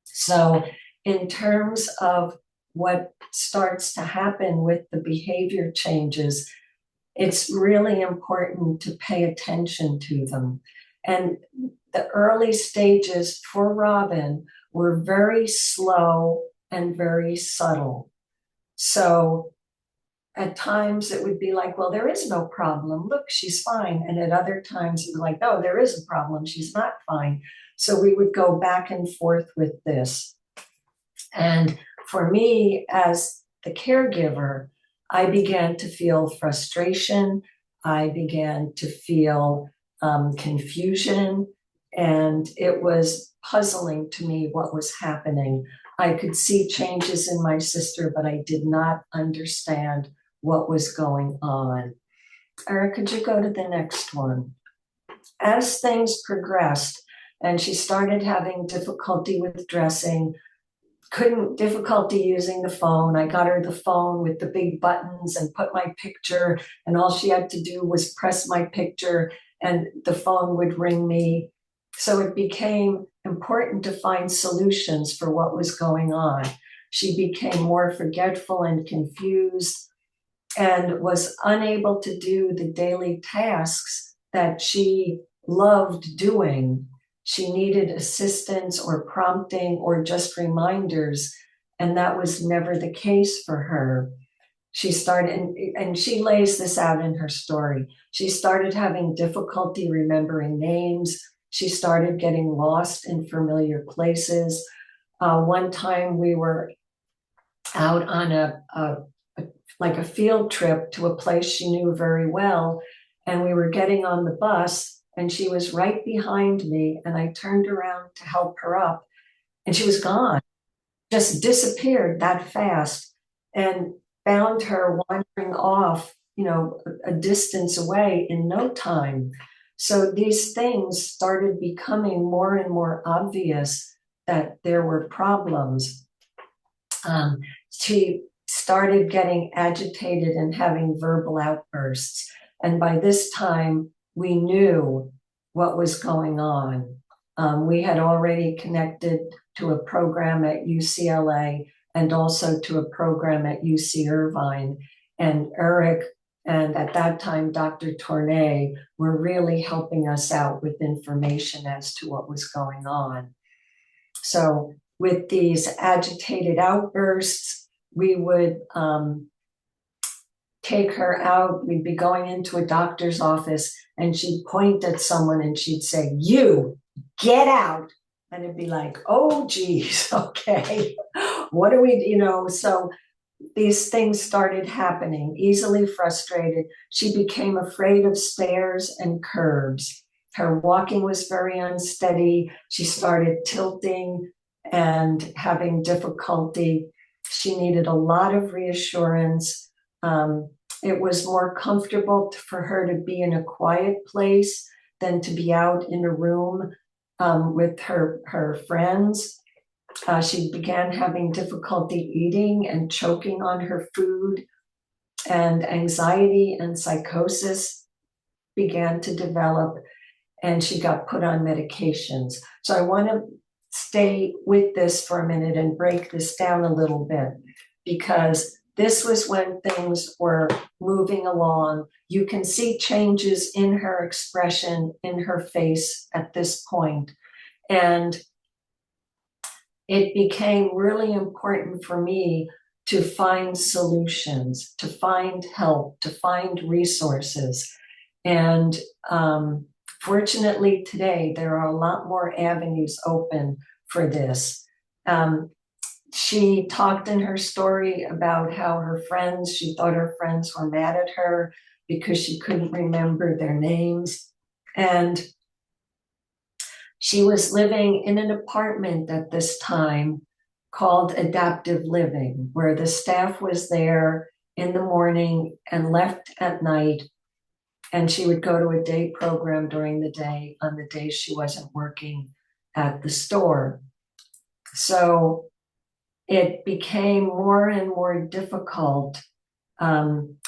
So in terms of what starts to happen with the behavior changes, it's really important to pay attention to them. And the early stages for Robin were very slow and very subtle. So at times it would be like, well, there is no problem. Look, she's fine. And at other times it would be like, no, there is a problem. She's not fine. So we would go back and forth with this. And for me, as the caregiver, I began to feel frustration. I began to feel confusion. And it was puzzling to me what was happening. I could see changes in my sister, but I did not understand what was going on. Eric, could you go to the next one? As things progressed and she started having difficulty with dressing, difficulty using the phone. I got her the phone with the big buttons and put my picture, and all she had to do was press my picture and the phone would ring me. So it became important to find solutions for what was going on. She became more forgetful and confused and was unable to do the daily tasks that she loved doing. She needed assistance or prompting or just reminders, and that was never the case for her. She started, and she lays this out in her story. She started having difficulty remembering names. She started getting lost in familiar places. One time we were out on a field trip to a place she knew very well, and we were getting on the bus, and she was right behind me, and I turned around to help her up, and she was gone, just disappeared that fast, and found her wandering off, a distance away in no time. So these things started becoming more and more obvious that there were problems. She started getting agitated and having verbal outbursts. And by this time, we knew what was going on. We had already connected to a program at UCLA and also to a program at UC Irvine. And Eric and at that time, Dr. Tournay were really helping us out with information as to what was going on. So with these agitated outbursts, we would take her out. We'd be going into a doctor's office and she'd point at someone and she'd say, "You get out." And it'd be like, oh, geez, okay. What do we, so these things started happening, easily frustrated. She became afraid of stairs and curbs. Her walking was very unsteady. She started tilting and having difficulty. She needed a lot of reassurance. It was more comfortable for her to be in a quiet place than to be out in a room with her friends. She began having difficulty eating and choking on her food, and anxiety and psychosis began to develop, and she got put on medications. So I want to stay with this for a minute and break this down a little bit, because this was when things were moving along. You can see changes in her expression, in her face at this point. And it became really important for me to find solutions, to find help, to find resources. And fortunately, today, there are a lot more avenues open for this. She talked in her story about how her friends, she thought her friends were mad at her because she couldn't remember their names. And she was living in an apartment at this time called adaptive living, where the staff was there in the morning and left at night. And she would go to a day program during the day on the days she wasn't working at the store. So it became more and more difficult.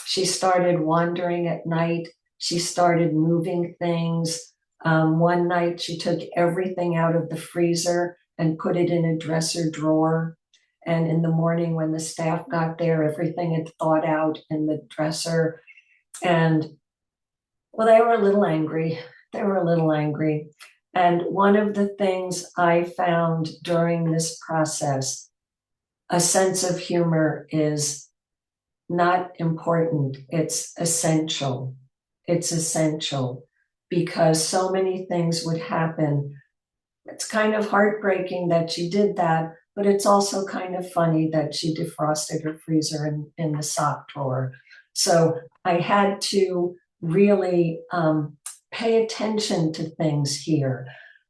She started wandering at night. She started moving things. One night she took everything out of the freezer and put it in a dresser drawer. And in the morning when the staff got there, everything had thawed out in the dresser. And well, they were a little angry. They were a little angry. And one of the things I found during this process, a sense of humor is not important. It's essential. It's essential because so many things would happen. It's kind of heartbreaking that she did that, but it's also kind of funny that she defrosted her freezer in the sock drawer. So I had to really pay attention to things here.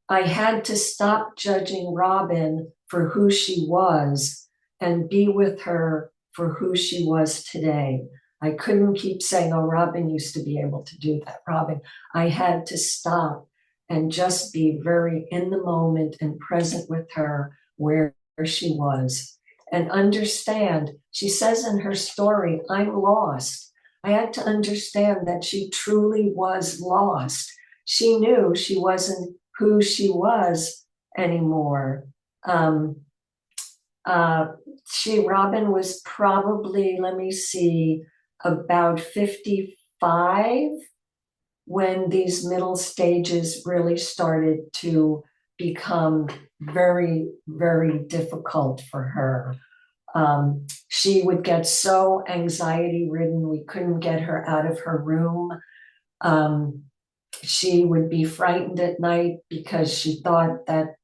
I had to stop judging Robin for who she was and be with her for who she was today. I couldn't keep saying, oh, Robin used to be able to do that, Robin. I had to stop and just be very in the moment and present with her where she was and understand. She says in her story, I'm lost. I had to understand that she truly was lost. She knew she wasn't who she was anymore. Robin was probably, let me see, about 55 when these middle stages really started to become very, very difficult for her. She would get so anxiety ridden, we couldn't get her out of her room. She would be frightened at night because she thought that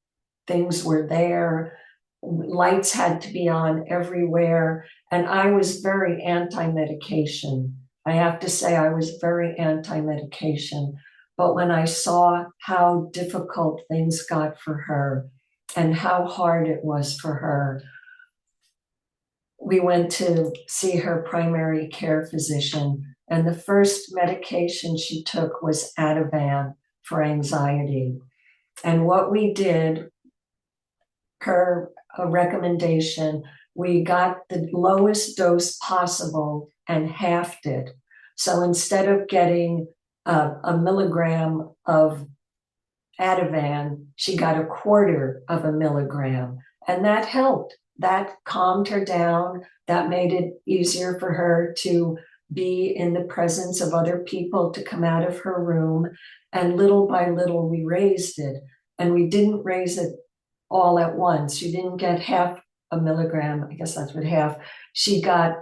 things were there. Lights had to be on everywhere. And I was very anti-medication. I have to say I was very anti-medication. But when I saw how difficult things got for her and how hard it was for her, we went to see her primary care physician. And the first medication she took was Ativan for anxiety. And what we did, per a recommendation, we got the lowest dose possible and halved it. So instead of getting a milligram of Ativan, she got a quarter of a milligram. And that helped. That calmed her down. That made it easier for her to be in the presence of other people, to come out of her room. And little by little, we raised it. And we didn't raise it all at once. She didn't get half a milligram. I guess that's what half. She got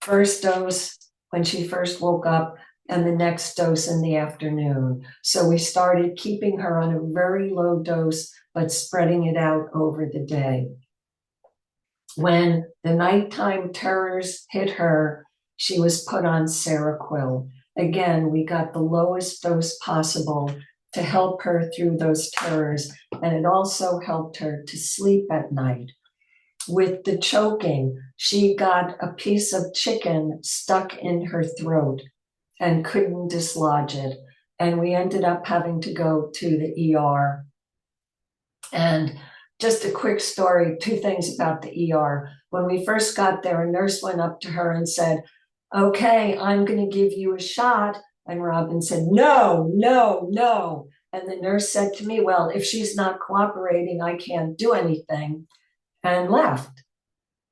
first dose when she first woke up and the next dose in the afternoon. So we started keeping her on a very low dose, but spreading it out over the day. When the nighttime terrors hit her, she was put on Seroquel. Again, we got the lowest dose possible to help her through those terrors, and it also helped her to sleep at night. With the choking, she got a piece of chicken stuck in her throat and couldn't dislodge it. And we ended up having to go to the ER. And just a quick story, two things about the ER. When we first got there, a nurse went up to her and said, okay, I'm going to give you a shot. And Robin said, no, no, no. And the nurse said to me, well, if she's not cooperating, I can't do anything, and left.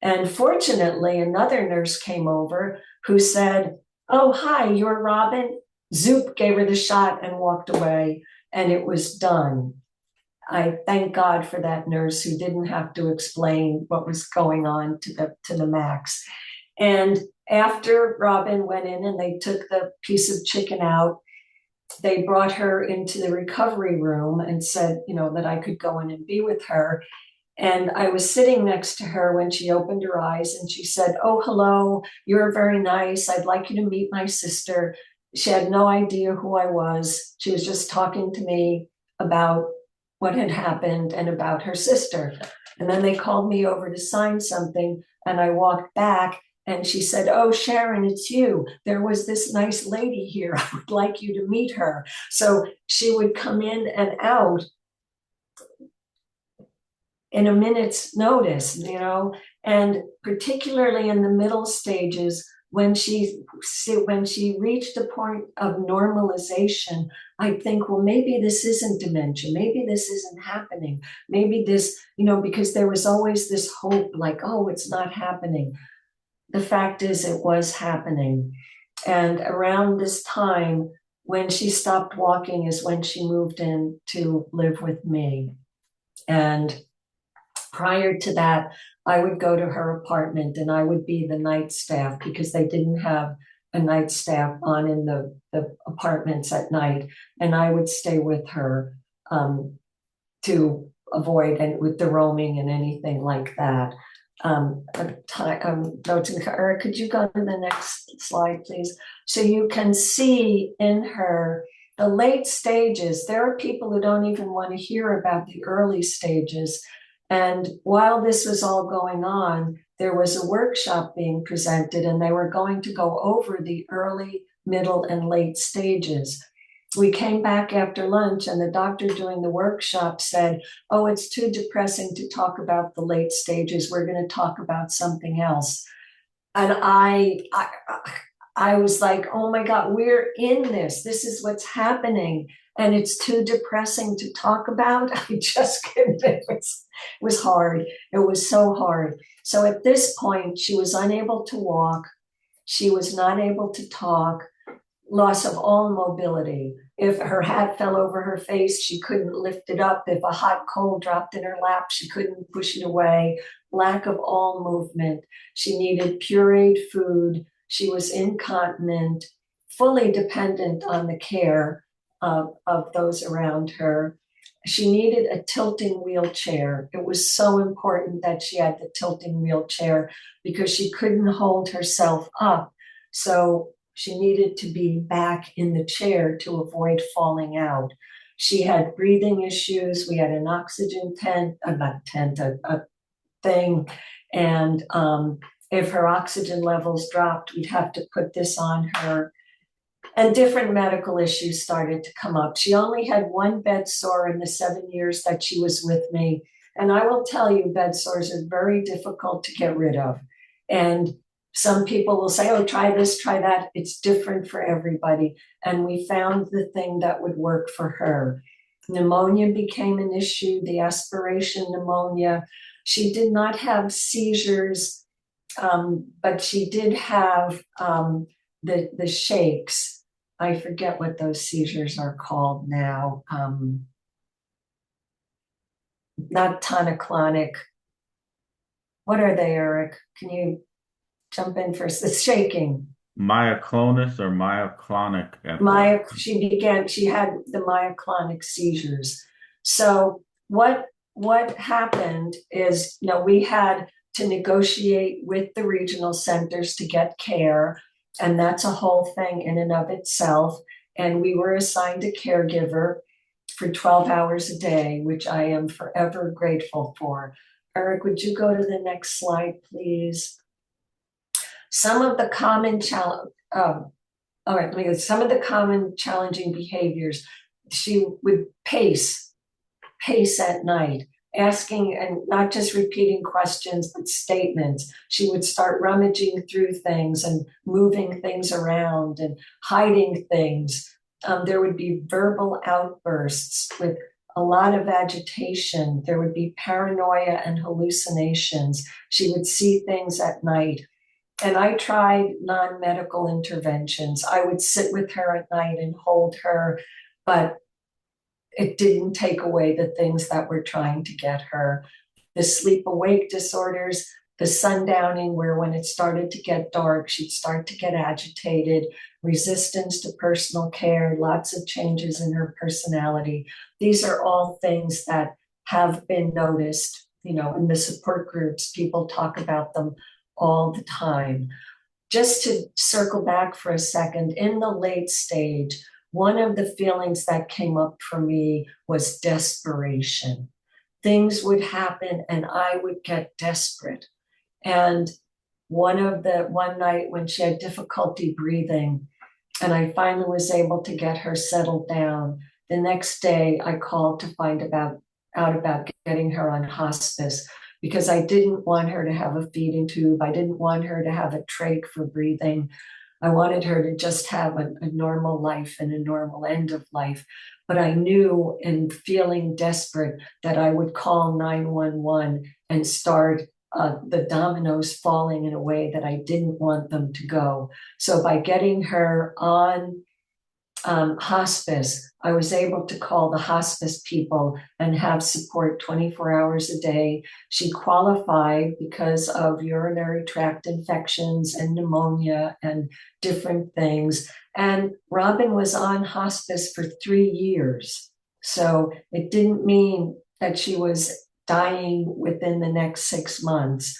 And fortunately, another nurse came over who said, oh, hi, you're Robin. Zoop gave her the shot and walked away, and it was done. I thank God for that nurse who didn't have to explain what was going on to the max. And after Robin went in and they took the piece of chicken out, they brought her into the recovery room and said, that I could go in and be with her. And I was sitting next to her when she opened her eyes and she said, oh, hello, you're very nice. I'd like you to meet my sister. She had no idea who I was. She was just talking to me about what had happened and about her sister. And then they called me over to sign something, and I walked back and she said, oh, Sharon, it's you. There was this nice lady here. I would like you to meet her. So she would come in and out in a minute's notice, and particularly in the middle stages, when she reached a point of normalization, I think, well, maybe this isn't dementia. Maybe this isn't happening. Maybe this, because there was always this hope like, oh, it's not happening. The fact is it was happening. And around this time, when she stopped walking is when she moved in to live with me. And prior to that, I would go to her apartment and I would be the night staff because they didn't have a night staff on in the apartments at night. And I would stay with her to avoid and with the roaming and anything like that. Eric, could you go to the next slide, please? So you can see in her the late stages. There are people who don't even want to hear about the early stages. And while this was all going on, there was a workshop being presented, and they were going to go over the early, middle, and late stages. We came back after lunch, and the doctor doing the workshop said, oh, it's too depressing to talk about the late stages. We're going to talk about something else. And I was like, oh my God, we're in this. This is what's happening. And it's too depressing to talk about. I just couldn't. It was hard. It was so hard. So at this point, she was unable to walk. She was not able to talk. Loss of all mobility. If her hat fell over her face, she couldn't lift it up. If a hot coal dropped in her lap, she couldn't push it away. Lack of all movement. She needed pureed food. She was incontinent, fully dependent on the care of those around her. She needed a tilting wheelchair. It was so important that she had the tilting wheelchair because she couldn't hold herself up. So she needed to be back in the chair to avoid falling out. She had breathing issues. We had an oxygen tent, not tent, a thing. And if her oxygen levels dropped, we'd have to put this on her. And different medical issues started to come up. She only had one bed sore in the 7 years that she was with me. And I will tell you, bed sores are very difficult to get rid of. And some people will say, oh, try this, try that. It's different for everybody. And we found the thing that would work for her. Pneumonia became an issue, the aspiration pneumonia. She did not have seizures, but she did have the shakes. I forget what those seizures are called now. Not tonic-clonic. What are they, Eric? Can you jump in first? The shaking. Myoclonus or myoclonic? She had the myoclonic seizures. So what happened is, we had to negotiate with the regional centers to get care. And that's a whole thing in and of itself. And we were assigned a caregiver for 12 hours a day, which I am forever grateful for. Eric, would you go to the next slide, please? Some of the common challenging behaviors. She would pace at night. asking and not just repeating questions, but statements. She would start rummaging through things and moving things around and hiding things. There would be verbal outbursts with a lot of agitation. There would be paranoia and hallucinations. She would see things at night. And I tried non-medical interventions. I would sit with her at night and hold her, but it didn't take away the things that were trying to get her. The sleep-awake disorders, the sundowning, where when it started to get dark, she'd start to get agitated, resistance to personal care, lots of changes in her personality. These are all things that have been noticed, in the support groups. People talk about them all the time. Just to circle back for a second, in the late stage, one of the feelings that came up for me was desperation. Things would happen and I would get desperate. And one night when she had difficulty breathing, and I finally was able to get her settled down, the next day I called to find out about getting her on hospice, because I didn't want her to have a feeding tube. I didn't want her to have a trach for breathing. I wanted her to just have a normal life and a normal end of life. But I knew, in feeling desperate, that I would call 911 and start the dominoes falling in a way that I didn't want them to go. So by getting her on hospice, I was able to call the hospice people and have support 24 hours a day. She qualified because of urinary tract infections and pneumonia and different things. And Robin was on hospice for 3 years. So it didn't mean that she was dying within the next 6 months.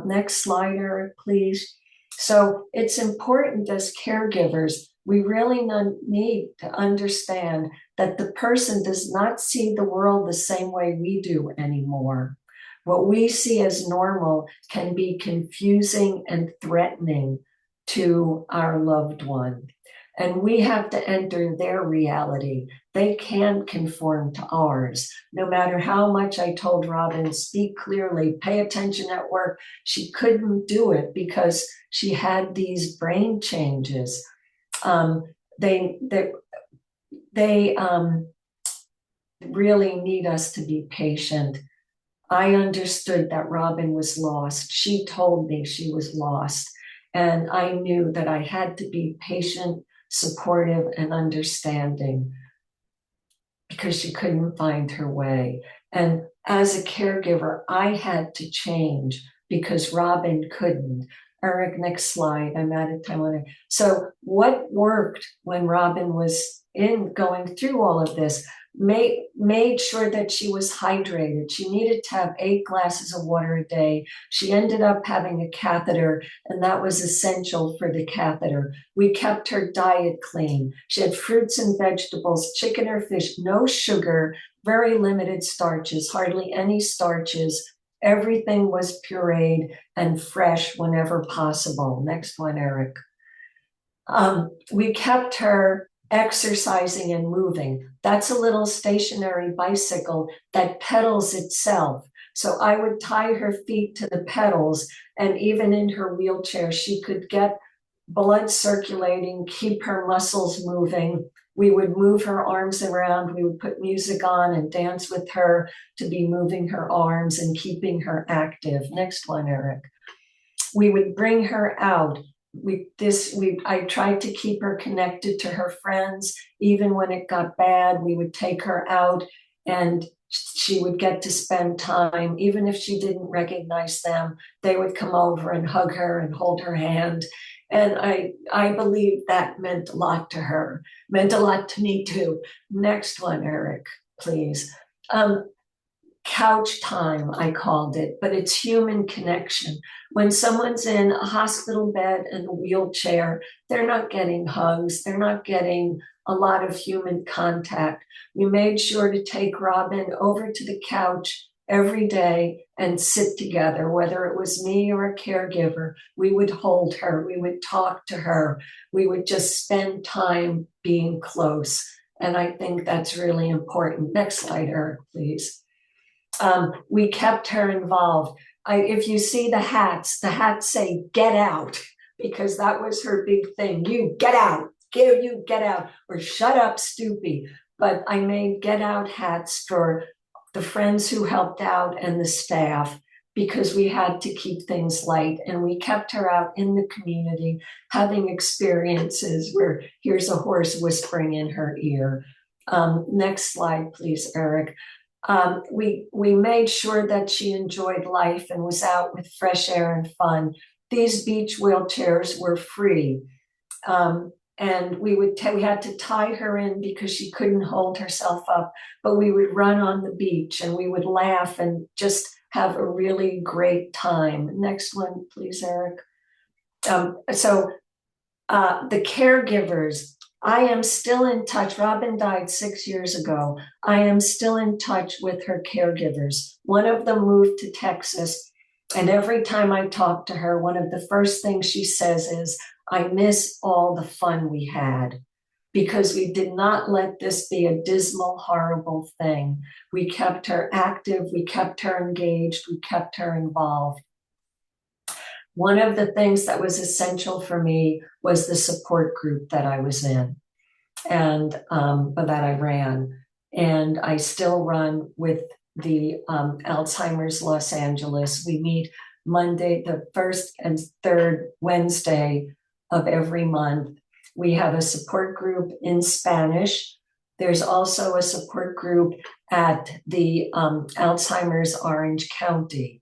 Next slide, Eric, please. So it's important as caregivers, we really need to understand that the person does not see the world the same way we do anymore. What we see as normal can be confusing and threatening to our loved one. And we have to enter their reality. They can't conform to ours. No matter how much I told Robin, speak clearly, pay attention at work, she couldn't do it because she had these brain changes. They really need us to be patient. I understood that Robin was lost. She told me she was lost. And I knew that I had to be patient, supportive, and understanding because she couldn't find her way. And as a caregiver, I had to change because Robin couldn't. Eric, next slide. I'm out of time on it. So what worked when Robin was going through all of this? Made sure that she was hydrated. She needed to have 8 glasses of water a day. She ended up having a catheter, and that was essential for the catheter. We kept her diet clean. She had fruits and vegetables, chicken or fish, no sugar, very limited starches, hardly any starches. Everything was pureed and fresh whenever possible. Next one, Eric. We kept her exercising and moving. That's a little stationary bicycle that pedals itself. So I would tie her feet to the pedals, and even in her wheelchair, she could get blood circulating, keep her muscles moving. We would move her arms around. We would put music on and dance with her to be moving her arms and keeping her active. Next one, Eric. We would bring her out. I tried to keep her connected to her friends. Even when it got bad, we would take her out and she would get to spend time. Even if she didn't recognize them, they would come over and hug her and hold her hand. And I believe that meant a lot to her, meant a lot to me too. Next one, Eric, please. Couch time, I called it, but it's human connection. When someone's in a hospital bed and a wheelchair, they're not getting hugs, they're not getting a lot of human contact. We made sure to take Robin over to the couch every day and sit together, whether it was me or a caregiver. We would hold her, we would talk to her, we would just spend time being close. And I think that's really important. Next slide, Eric, please. We kept her involved. If you see the hats say "get out" because that was her big thing. You get out, you get out, or shut up, Stoopy. But I made get out hats for the friends who helped out and the staff because we had to keep things light, and we kept her out in the community having experiences where here's a horse whispering in her ear. Next slide, please, Eric. We made sure that she enjoyed life and was out with fresh air and fun. These beach wheelchairs were free. And we had to tie her in because she couldn't hold herself up, but we would run on the beach and we would laugh and just have a really great time. Next one, please, Eric. The caregivers, I am still in touch. Robin died 6 years ago. I am still in touch with her caregivers. One of them moved to Texas, and every time I talk to her, one of the first things she says is, I miss all the fun we had because we did not let this be a dismal, horrible thing. We kept her active, we kept her engaged, we kept her involved. One of the things that was essential for me was the support group that I was in and that I ran. And I still run with the Alzheimer's Los Angeles. We meet Monday, the first and third Wednesday of every month. We have a support group in Spanish. There's also a support group at the Alzheimer's Orange County.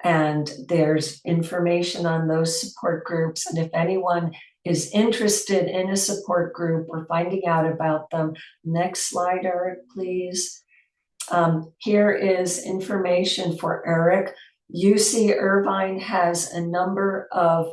And there's information on those support groups. And if anyone is interested in a support group or finding out about them, next slide, Eric, please. Here is information for Eric. UC Irvine has a number of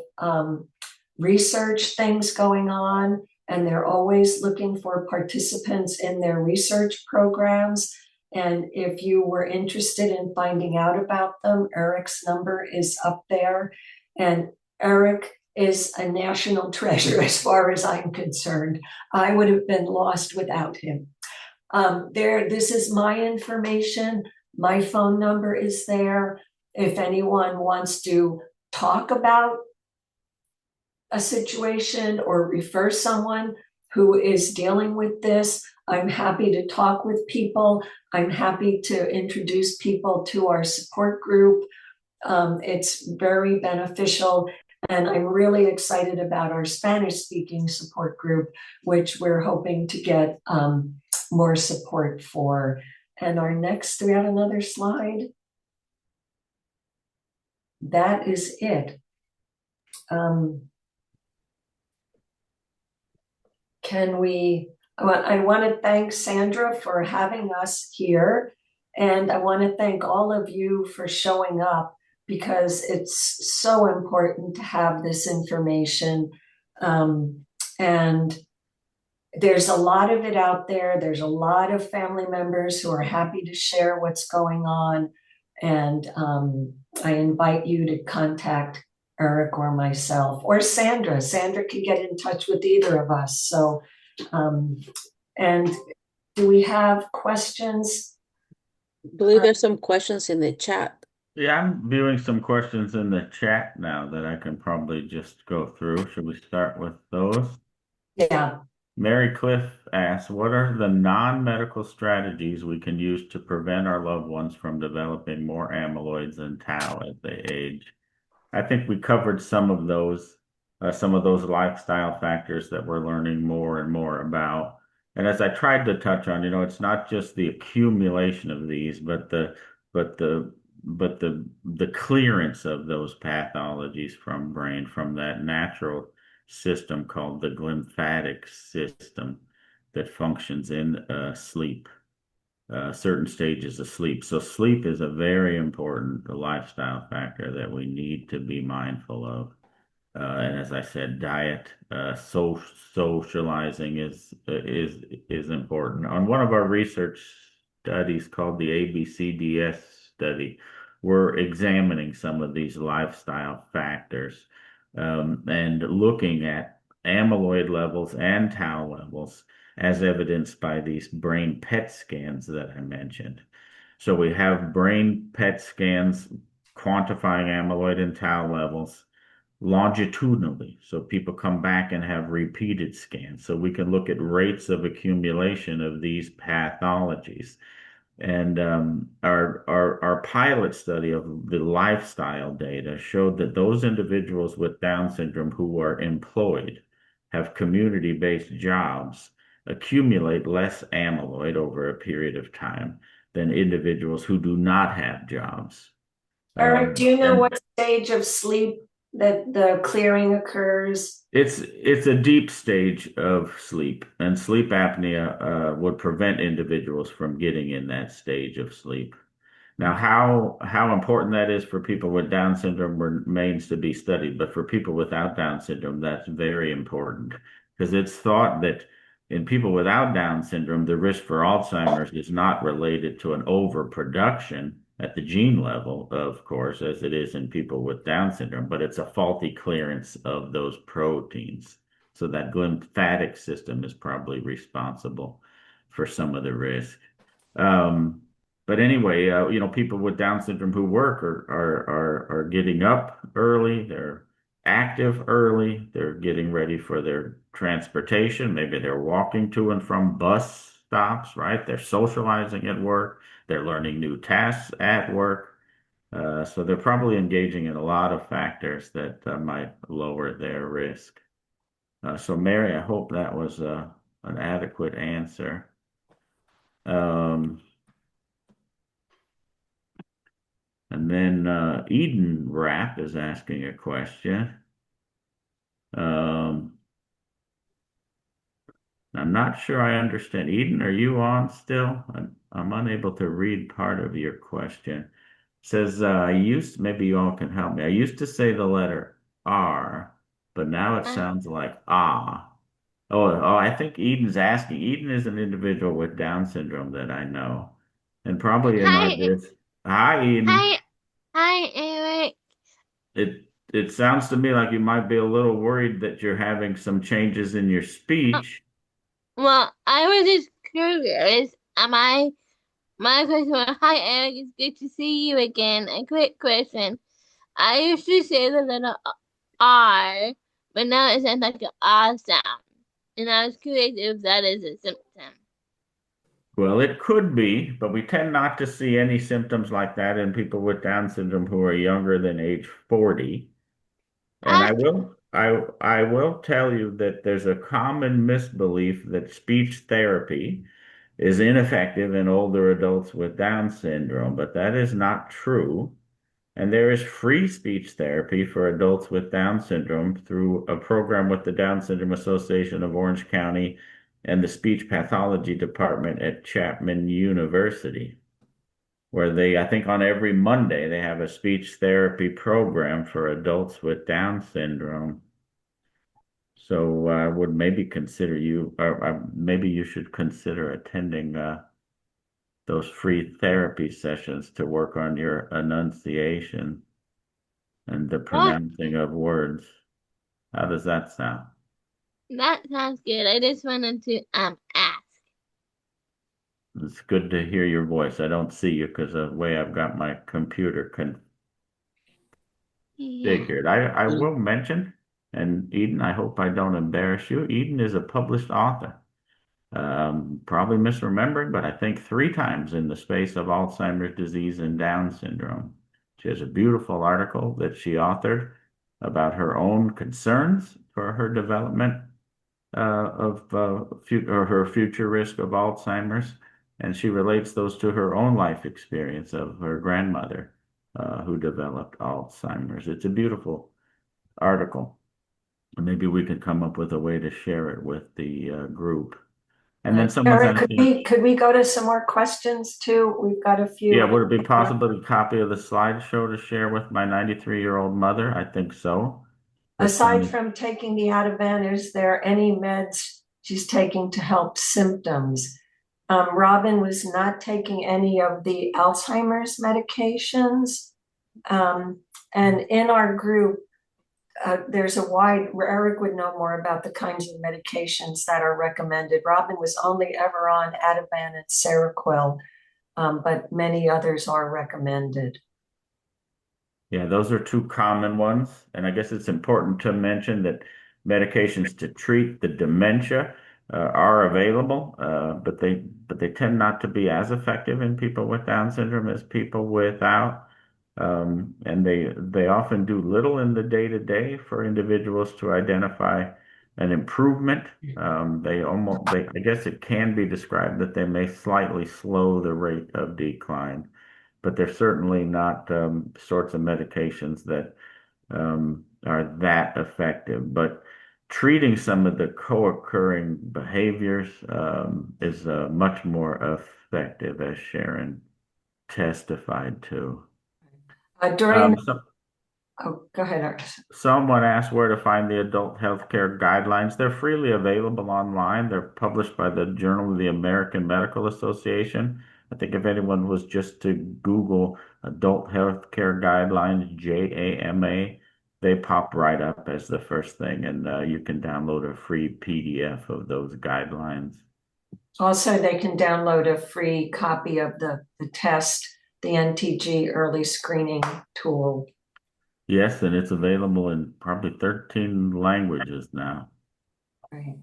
research things going on, and they're always looking for participants in their research programs. And if you were interested in finding out about them, Eric's number is up there. And Eric is a national treasure as far as I'm concerned. I would have been lost without him. This is my information. My phone number is there. If anyone wants to talk about a situation or refer someone who is dealing with this, I'm happy to talk with people. I'm happy to introduce people to our support group. It's very beneficial. And I'm really excited about our Spanish speaking support group, which we're hoping to get more support for. And our next, do we have another slide? That is it. I want to thank Sandra for having us here. And I want to thank all of you for showing up because it's so important to have this information. And there's a lot of it out there. There's a lot of family members who are happy to share what's going on. And I invite you to contact Eric or myself or Sandra. Sandra can get in touch with either of us. So, and do we have questions? I believe there's some questions in the chat. Yeah, I'm viewing some questions in the chat now that I can probably just go through. Should we start with those? Yeah. Mary Cliff asks, what are the non-medical strategies we can use to prevent our loved ones from developing more amyloids and tau as they age? I think we covered some of those lifestyle factors that we're learning more and more about. And as I tried to touch on, it's not just the accumulation of these, but the clearance of those pathologies from brain, from that natural system called the glymphatic system that functions in sleep, certain stages of sleep. So sleep is a very important lifestyle factor that we need to be mindful of. And as I said, diet, socializing is important. On one of our research studies called the ABCDS study, we're examining some of these lifestyle factors and looking at amyloid levels and tau levels as evidenced by these brain PET scans that I mentioned. So we have brain PET scans quantifying amyloid and tau levels longitudinally. So people come back and have repeated scans. So we can look at rates of accumulation of these pathologies. And our pilot study of the lifestyle data showed that those individuals with Down syndrome who are employed, have community-based jobs, accumulate less amyloid over a period of time than individuals who do not have jobs. Eric, do you know And what stage of sleep that the clearing occurs? it's a deep stage of sleep, and sleep apnea would prevent individuals from getting in that stage of sleep. Now, how important that is for people with Down syndrome remains to be studied, but for people without Down syndrome, that's very important because it's thought that in people without Down syndrome, the risk for Alzheimer's is not related to an overproduction at the gene level, of course, as it is in people with Down syndrome, but it's a faulty clearance of those proteins. So that lymphatic system is probably responsible for some of the risk. Um, but anyway, people with Down syndrome who work are getting up early, they're active early, they're getting ready for their transportation. Maybe they're walking to and from bus stops, right? They're socializing at work, they're learning new tasks at work. So they're probably engaging in a lot of factors that might lower their risk. So Mary, I hope that was an adequate answer. Um, And then Eden Rapp is asking a question. Um, I'm not sure I understand. Eden, are you on still? I'm unable to read part of your question. It says, maybe you all can help me. I used to say the letter R, but now it Uh, sounds like ah. Oh, I think Eden's asking. Eden is an individual with Down syndrome that I know. And probably in our hi, this. Hi, Eden. hi, hi, Eric. It sounds to me like you might be a little worried that you're having some changes in your Uh, speech. well, I was just curious. My question was, hi, Eric. It's good to see you again. A quick question. I used to say the letter R, but now it sounds like an R sound. And I was curious if that is a symptom. Well, it could be, but we tend not to see any symptoms like that in people with Down syndrome who are younger than age 40. And Ah, I will tell you that there's a common misbelief that speech therapy is ineffective in older adults with Down syndrome, but that is not true. And there is free speech therapy for adults with Down syndrome through a program with the Down Syndrome Association of Orange County and the Speech Pathology Department at Chapman University, where I think on every Monday, they have a speech therapy program for adults with Down syndrome. So I would maybe consider or maybe you should consider attending those free therapy sessions to work on your enunciation and the oh, pronouncing of words. How does that sound? that sounds good. I just wanted to ask. It's good to hear your voice. I don't see you because of the way I've got my computer Yeah. configured. I will mention, and Eden, I hope I don't embarrass you. Eden is a published author. Probably misremembering, but I think three times in the space of Alzheimer's disease and Down syndrome. She has a beautiful article that she authored about her own concerns for her development of or her future risk of Alzheimer's, and she relates those to her own life experience of her grandmother who developed Alzheimer's. It's a beautiful article. Maybe we could come up with a way to share it with the group. And then someone's Eric, asking, could we go to some more questions too? We've got a yeah, few. would it be possible to copy of the slideshow to share with my 93-year-old mother? I think so. If Aside from taking the Ativan, is there any meds she's taking to help symptoms? Robin was not taking any of the Alzheimer's medications. And in our group, there's a wide, Eric would know more about the kinds of medications that are recommended. Robin was only ever on Ativan and Seroquel. but many others are recommended. Yeah, those are two common ones. And I guess it's important to mention that medications to treat the dementia are available, but they tend not to be as effective in people with Down syndrome as people without. And they often do little in the day-to-day for individuals to identify an improvement. I guess it can be described that they may slightly slow the rate of decline, but they're certainly not sorts of medications that are that effective. But treating some of the co-occurring behaviors is much more effective, as Sharon testified to. During, So oh, go ahead, Ars. someone asked where to find the adult healthcare guidelines. They're freely available online. They're published by the Journal of the American Medical Association. I think if anyone was just to Google adult healthcare guidelines, JAMA, they pop right up as the first thing, and you can download a free PDF of those guidelines. Also, they can download a free copy of the test, the NTG early screening tool. Yes, and it's available in probably 13 languages now. Right.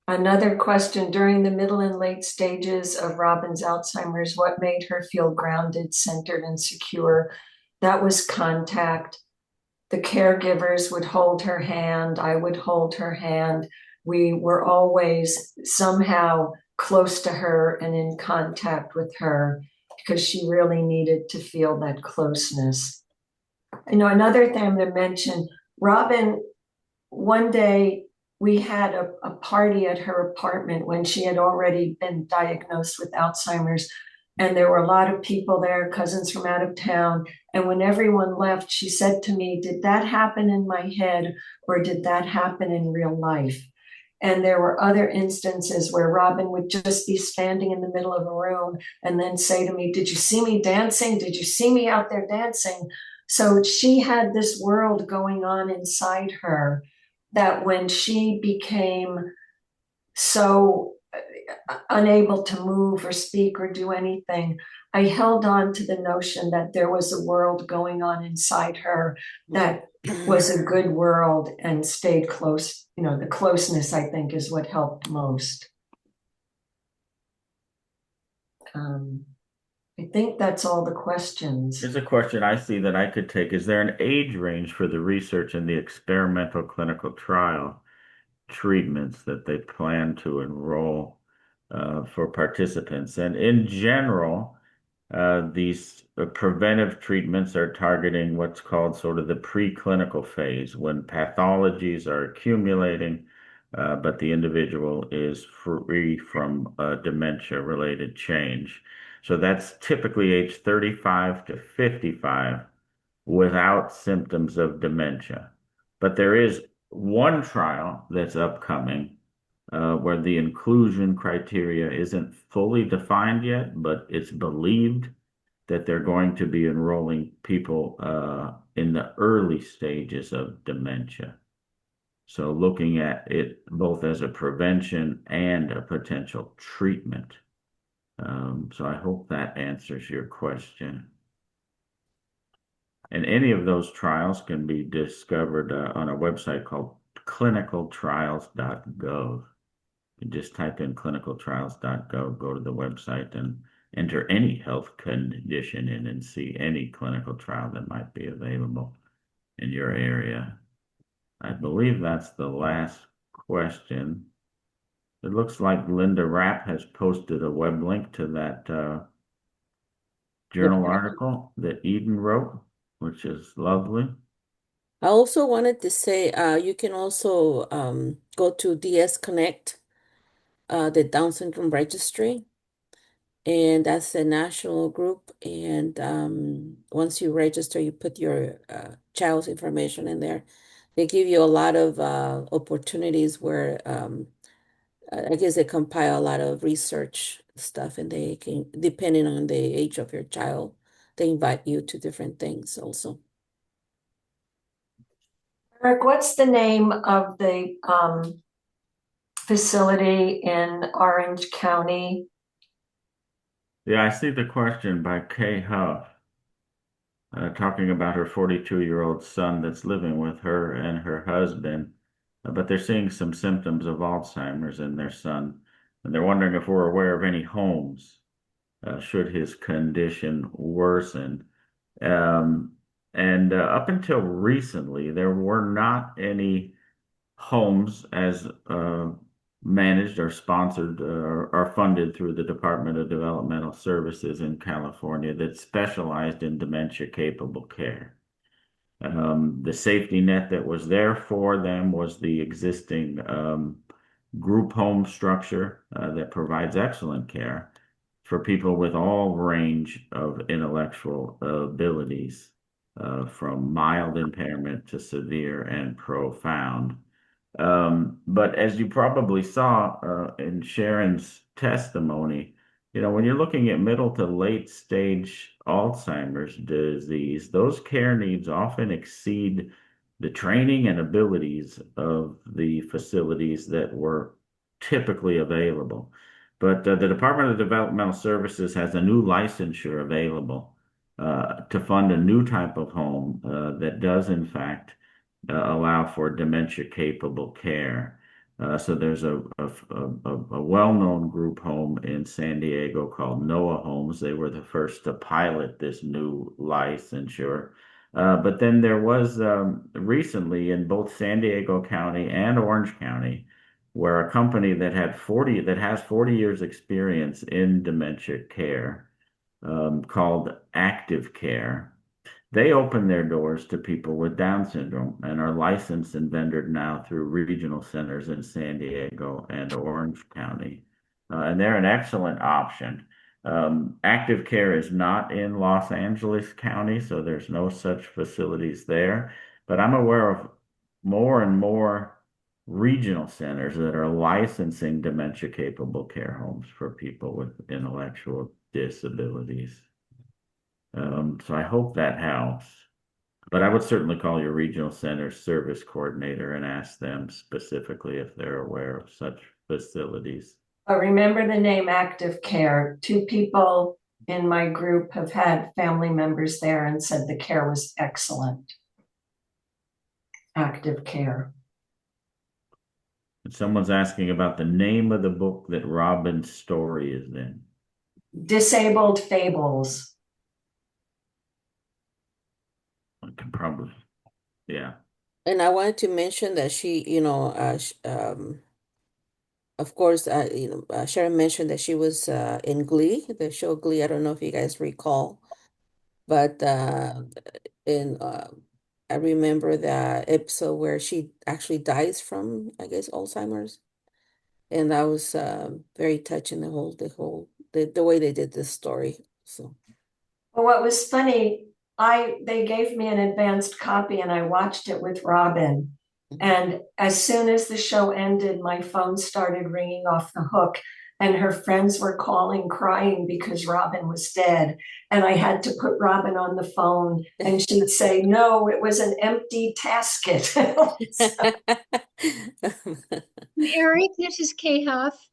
Another question, during the middle and late stages of Robin's Alzheimer's, what made her feel grounded, centered, and secure? That was contact. The caregivers would hold her hand. I would hold her hand. We were always somehow close to her and in contact with her because she really needed to feel that closeness. Another thing I'm going to mention, Robin, one day we had a party at her apartment when she had already been diagnosed with Alzheimer's. And there were a lot of people there, cousins from out of town. And when everyone left, she said to me, did that happen in my head or did that happen in real life? And there were other instances where Robin would just be standing in the middle of a room and then say to me, did you see me dancing? Did you see me out there dancing? So she had this world going on inside her that when she became so unable to move or speak or do anything, I held on to the notion that there was a world going on inside her that was a good world and stayed close. The closeness, I think, is what helped most. I think that's all the questions. Here's a question I see that I could take. Is there an age range for the research in the experimental clinical trial treatments that they plan to enroll for participants? And in general, these preventive treatments are targeting what's called sort of the preclinical phase when pathologies are accumulating, but the individual is free from dementia-related change. So that's typically age 35 to 55 without symptoms of dementia. But there is one trial that's upcoming where the inclusion criteria isn't fully defined yet, but it's believed that they're going to be enrolling people in the early stages of dementia. So looking at it both as a prevention and a potential treatment. So I hope that answers your question. And any of those trials can be discovered on a website called clinicaltrials.gov. You just type in clinicaltrials.gov, go to the website and enter any health condition in and see any clinical trial that might be available in your area. I believe that's the last question. It looks like Linda Rapp has posted a web link to that journal article that Eden wrote, which is lovely. I also wanted to say you can also go to DS Connect, the Down Syndrome Registry, and that's a national group. And once you register, you put your child's information in there. They give you a lot of opportunities where I guess they compile a lot of research stuff, and they can, depending on the age of your child, they invite you to different things also. Eric, what's the name of the facility in Orange County? Yeah, I see the question by Kay Huff, talking about her 42-year-old son that's living with her and her husband, but they're seeing some symptoms of Alzheimer's in their son, and they're wondering if we're aware of any homes should his condition worsen. Um, and up until recently, there were not any homes as managed or sponsored or funded through the Department of Developmental Services in California that specialized in dementia capable care. The safety net that was there for them was the existing group home structure that provides excellent care for people with all range of intellectual abilities, from mild impairment to severe and profound. But as you probably saw in Sharon's testimony, when you're looking at middle to late stage Alzheimer's disease, those care needs often exceed the training and abilities of the facilities that were typically available. But the Department of Developmental Services has a new licensure available to fund a new type of home that does, in fact, allow for dementia capable care. So there's a well-known group home in San Diego called Noah Homes. They were the first to pilot this new licensure. But then there was recently in both San Diego County and Orange County, where a company that has 40 years experience in dementia care, called Active Care. They open their doors to people with Down syndrome and are licensed and vendored now through regional centers in San Diego and Orange County. And they're an excellent option. Active Care is not in Los Angeles County, so there's no such facilities there. But I'm aware of more and more regional centers that are licensing dementia capable care homes for people with intellectual disabilities. So I hope that helps. But I would certainly call your regional center service coordinator and ask them specifically if they're aware of such facilities. Remember the name Active Care. Two people in my group have had family members there and said the care was excellent. Active Care. And someone's asking about the name of the book that Robin's story is in. Disabled Fables. I can probably, yeah. And I wanted to mention that of course, Sharon mentioned that she was in Glee, the show Glee. I don't know if you guys recall, but in I remember that episode where she actually dies from, I guess, Alzheimer's, and that was very touching. The way they did this story. So. Well, what was funny, they gave me an advanced copy and I watched it with Robin. And as soon as the show ended, my phone started ringing off the hook, and her friends were calling, crying because Robin was dead. And I had to put Robin on the phone, and she'd say, "No, it was an empty casket." Eric, this is Kay Huff.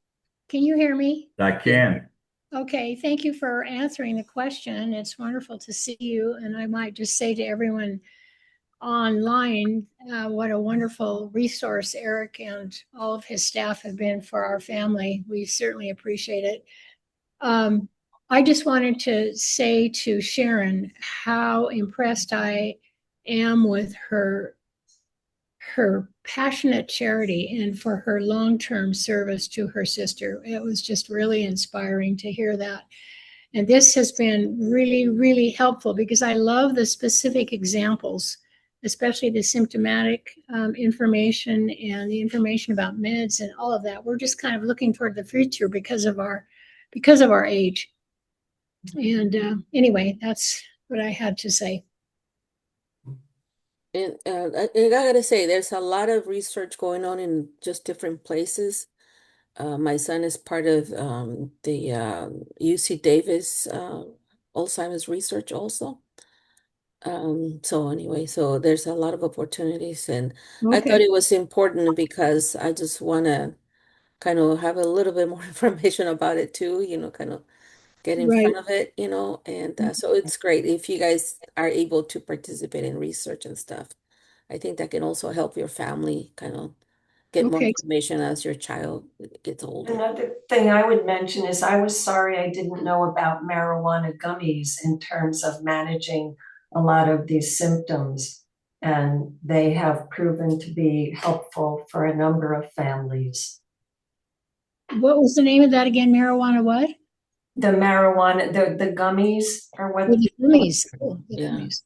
Can you hear me? I can. Okay, thank you for answering the question. It's wonderful to see you. And I might just say to everyone online, what a wonderful resource Eric and all of his staff have been for our family. We certainly appreciate it. I just wanted to say to Sharon how impressed I am with her passionate charity and for her long-term service to her sister. It was just really inspiring to hear that. And this has been really, really helpful because I love the specific examples, especially the symptomatic information and the information about meds and all of that. We're just kind of looking toward the future because of our age. And anyway, that's what I had to say. And I gotta say, there's a lot of research going on in just different places. My son is part of the UC Davis Alzheimer's research also. So anyway, so there's a lot of opportunities, and I thought Okay. it was important because I just want to kind of have a little bit more information about it too, kind of get in Right. front of it, and so it's great if you guys are able to participate in research and stuff. I think that can also help your family kind of get more Okay. information as your child gets older. Another thing I would mention is I was sorry I didn't know about marijuana gummies in terms of managing a lot of these symptoms. And they have proven to be helpful for a number of families. What was the name of that again? Marijuana what? The marijuana, the gummies are Oh, what, the gummies. Oh, the Yeah. gummies.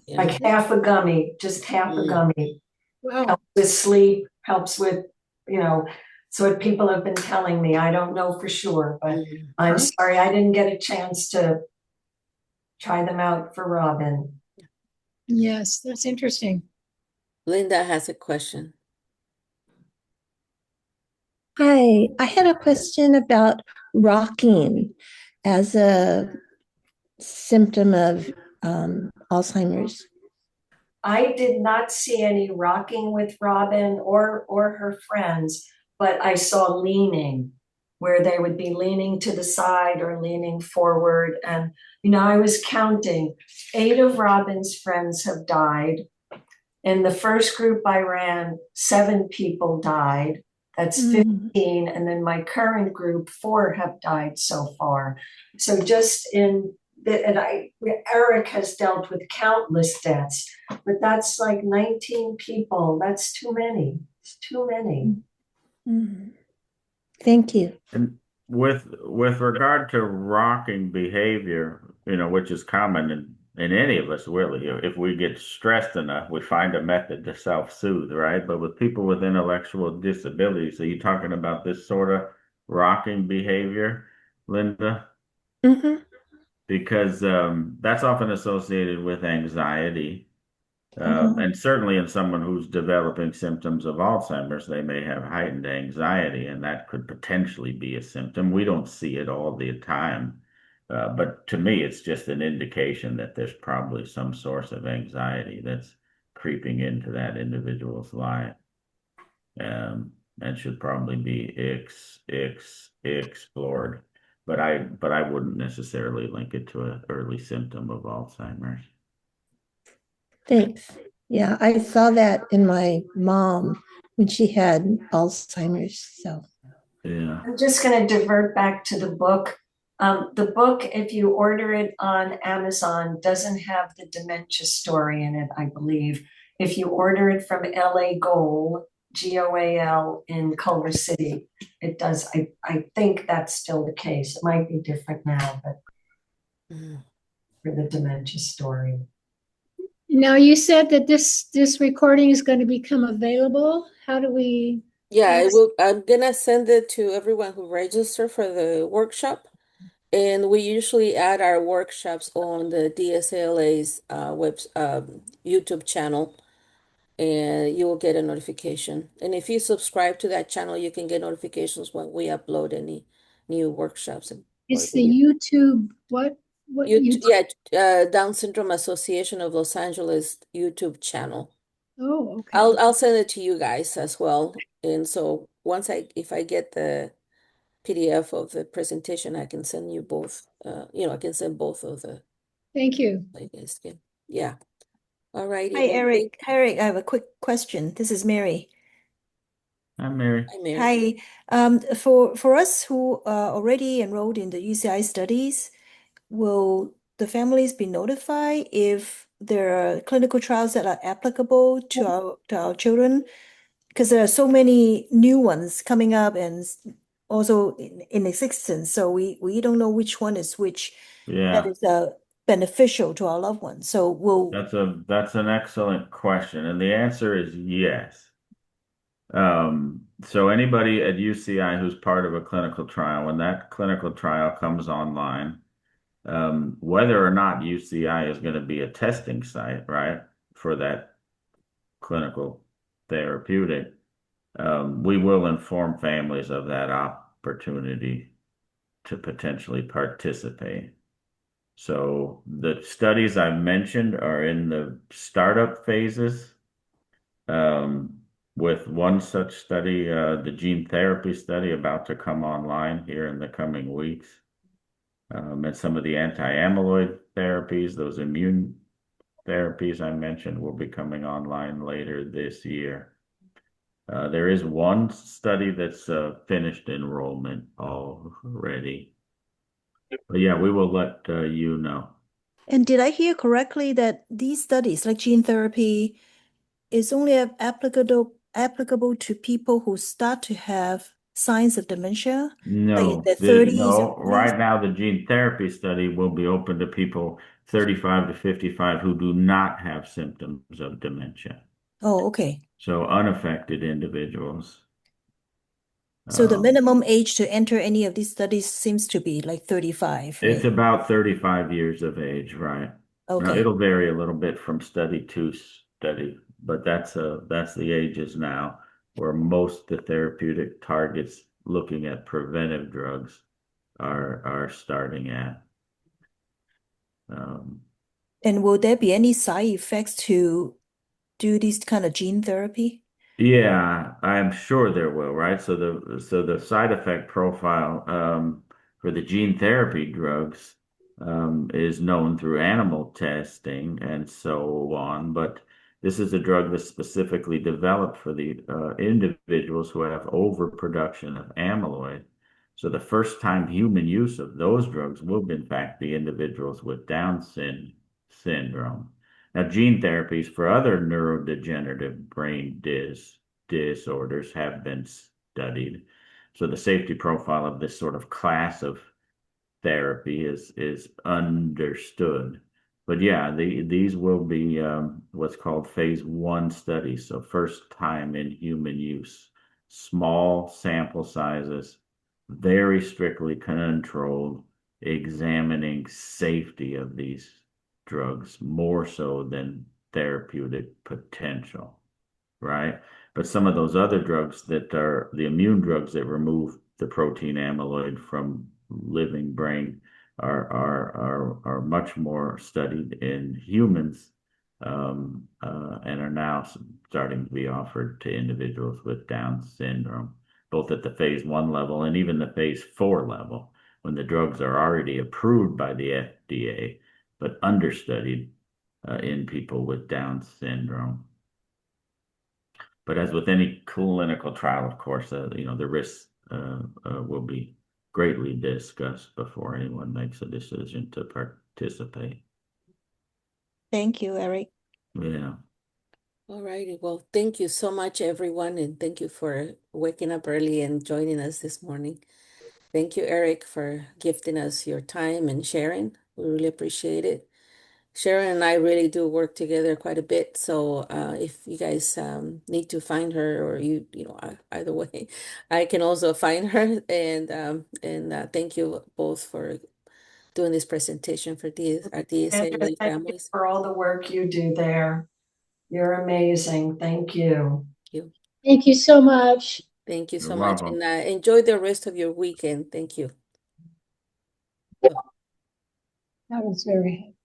Yeah. like half a gummy, just half a Mm. gummy. Wow. Helps with sleep, helps with, so what people have been telling me. I don't know for sure, but Mhm. I'm sorry I didn't get a chance to try them out for Robin. Yes, that's interesting. Linda has a question. Hi, I had a question about rocking as a symptom of Alzheimer's. I did not see any rocking with Robin or her friends, but I saw leaning where they would be leaning to the side or leaning forward. And, I was counting 8 of Robin's friends have died. In the first group I ran, 7 people died. That's 15. And then my current group, 4 have died so far. So just Eric has dealt with countless deaths, but that's like 19 people. That's too many. It's too many. Mhm. Thank you. And with regard to rocking behavior, which is common in any of us, really, if we get stressed enough, we find a method to self-soothe, right? But with people with intellectual disabilities, are you talking about this sort of rocking behavior, Linda? Hmm. Because that's often associated with anxiety. Uh-huh. And certainly in someone who's developing symptoms of Alzheimer's, they may have heightened anxiety, and that could potentially be a symptom. We don't see it all the time, but to me, it's just an indication that there's probably some source of anxiety that's creeping into that individual's life, and should probably be explored. But I wouldn't necessarily link it to an early symptom of Alzheimer's. Thanks. Yeah, I saw that in my mom when she had Alzheimer's. So, Yeah. I'm just going to divert back to the book. The book, if you order it on Amazon, doesn't have the dementia story in it, I believe. If you order it from LA Goal, GOAL in Culver City, it does. I think that's still the case. It might be different now, but Mhm. for the dementia story. Now you said that this recording is going to become available. How do we? Yeah, I'm gonna send it to everyone who registered for the workshop. And we usually add our workshops on the DSLA's YouTube channel, and you will get a notification. And if you subscribe to that channel, you can get notifications when we upload any new workshops or It's the video. YouTube. What You, YouTube? yeah, Down Syndrome Association of Los Angeles YouTube channel. Oh, okay. I'll send it to you guys as well. And so if I get the PDF of the presentation, I can send you both. I can send both of the. Thank you. I guess, yeah. All righty. Hi, Well, Eric. Hi, Eric. I have a quick question. This is Mary. I'm Mary. hi, Mary. Hi. For us who are already enrolled in the UCI studies, will the families be notified if there are clinical trials that are applicable to our children? Because there are so many new ones coming up and also in existence, so we don't know which one is which that Yeah, is beneficial to our loved ones. So will that's an excellent question, and the answer is yes. So anybody at UCI who's part of a clinical trial, when that clinical trial comes online, whether or not UCI is going to be a testing site, right, for that clinical therapeutic, we will inform families of that opportunity to potentially participate. So the studies I mentioned are in the startup phases. With one such study, the gene therapy study about to come online here in the coming weeks. And some of the anti-amyloid therapies, those immune therapies I mentioned, will be coming online later this year. There is one study that's finished enrollment already. But yeah, we will let you know. And did I hear correctly that these studies, like gene therapy, is only applicable to people who start to have signs of dementia, like in their 30s or No. 40s? Right now, the gene therapy study will be open to people 35 to 55 who do not have symptoms of dementia. Oh, okay. So unaffected individuals. So the Um, minimum age to enter any of these studies seems to be like 35, it's right? about 35 years of age, right? Now Okay. it'll vary a little bit from study to study, but that's the ages now where most the therapeutic targets looking at preventive drugs are starting at. Um, And will there be any side effects to do this kind of gene therapy? Yeah, I'm sure there will, right? So the side effect profile for the gene therapy drugs is known through animal testing and so on, but this is a drug that's specifically developed for the individuals who have overproduction of amyloid. So the first time human use of those drugs will, in fact, be individuals with syndrome. Now, gene therapies for other neurodegenerative brain disorders have been studied. So the safety profile of this sort of class of therapy is understood. But yeah, these will be what's called phase 1 studies. So first time in human use, small sample sizes, very strictly controlled, examining safety of these drugs more so than therapeutic potential, right? But some of those other drugs that are the immune drugs that remove the protein amyloid from living brain are much more studied in humans, and are now starting to be offered to individuals with Down syndrome, both at the phase 1 level and even the phase 4 level, when the drugs are already approved by the FDA, but understudied in people with Down syndrome. But as with any clinical trial, of course, the risks will be greatly discussed before anyone makes a decision to participate. Thank you, Eric. Yeah. All righty. Well, thank you so much, everyone, and thank you for waking up early and joining us this morning. Thank you, Eric, for gifting us your time and sharing. We really appreciate it. Sharon and I really do work together quite a bit. So if you guys need to find her, or either way, I can also find her. And thank you both for doing this presentation for our Andrew, DSA thank you families. for all the work you do there. You're amazing. Thank you. Thank you. Thank you so much. Thank you You're so much. welcome. And enjoy the rest of your weekend. Thank you. That was very helpful.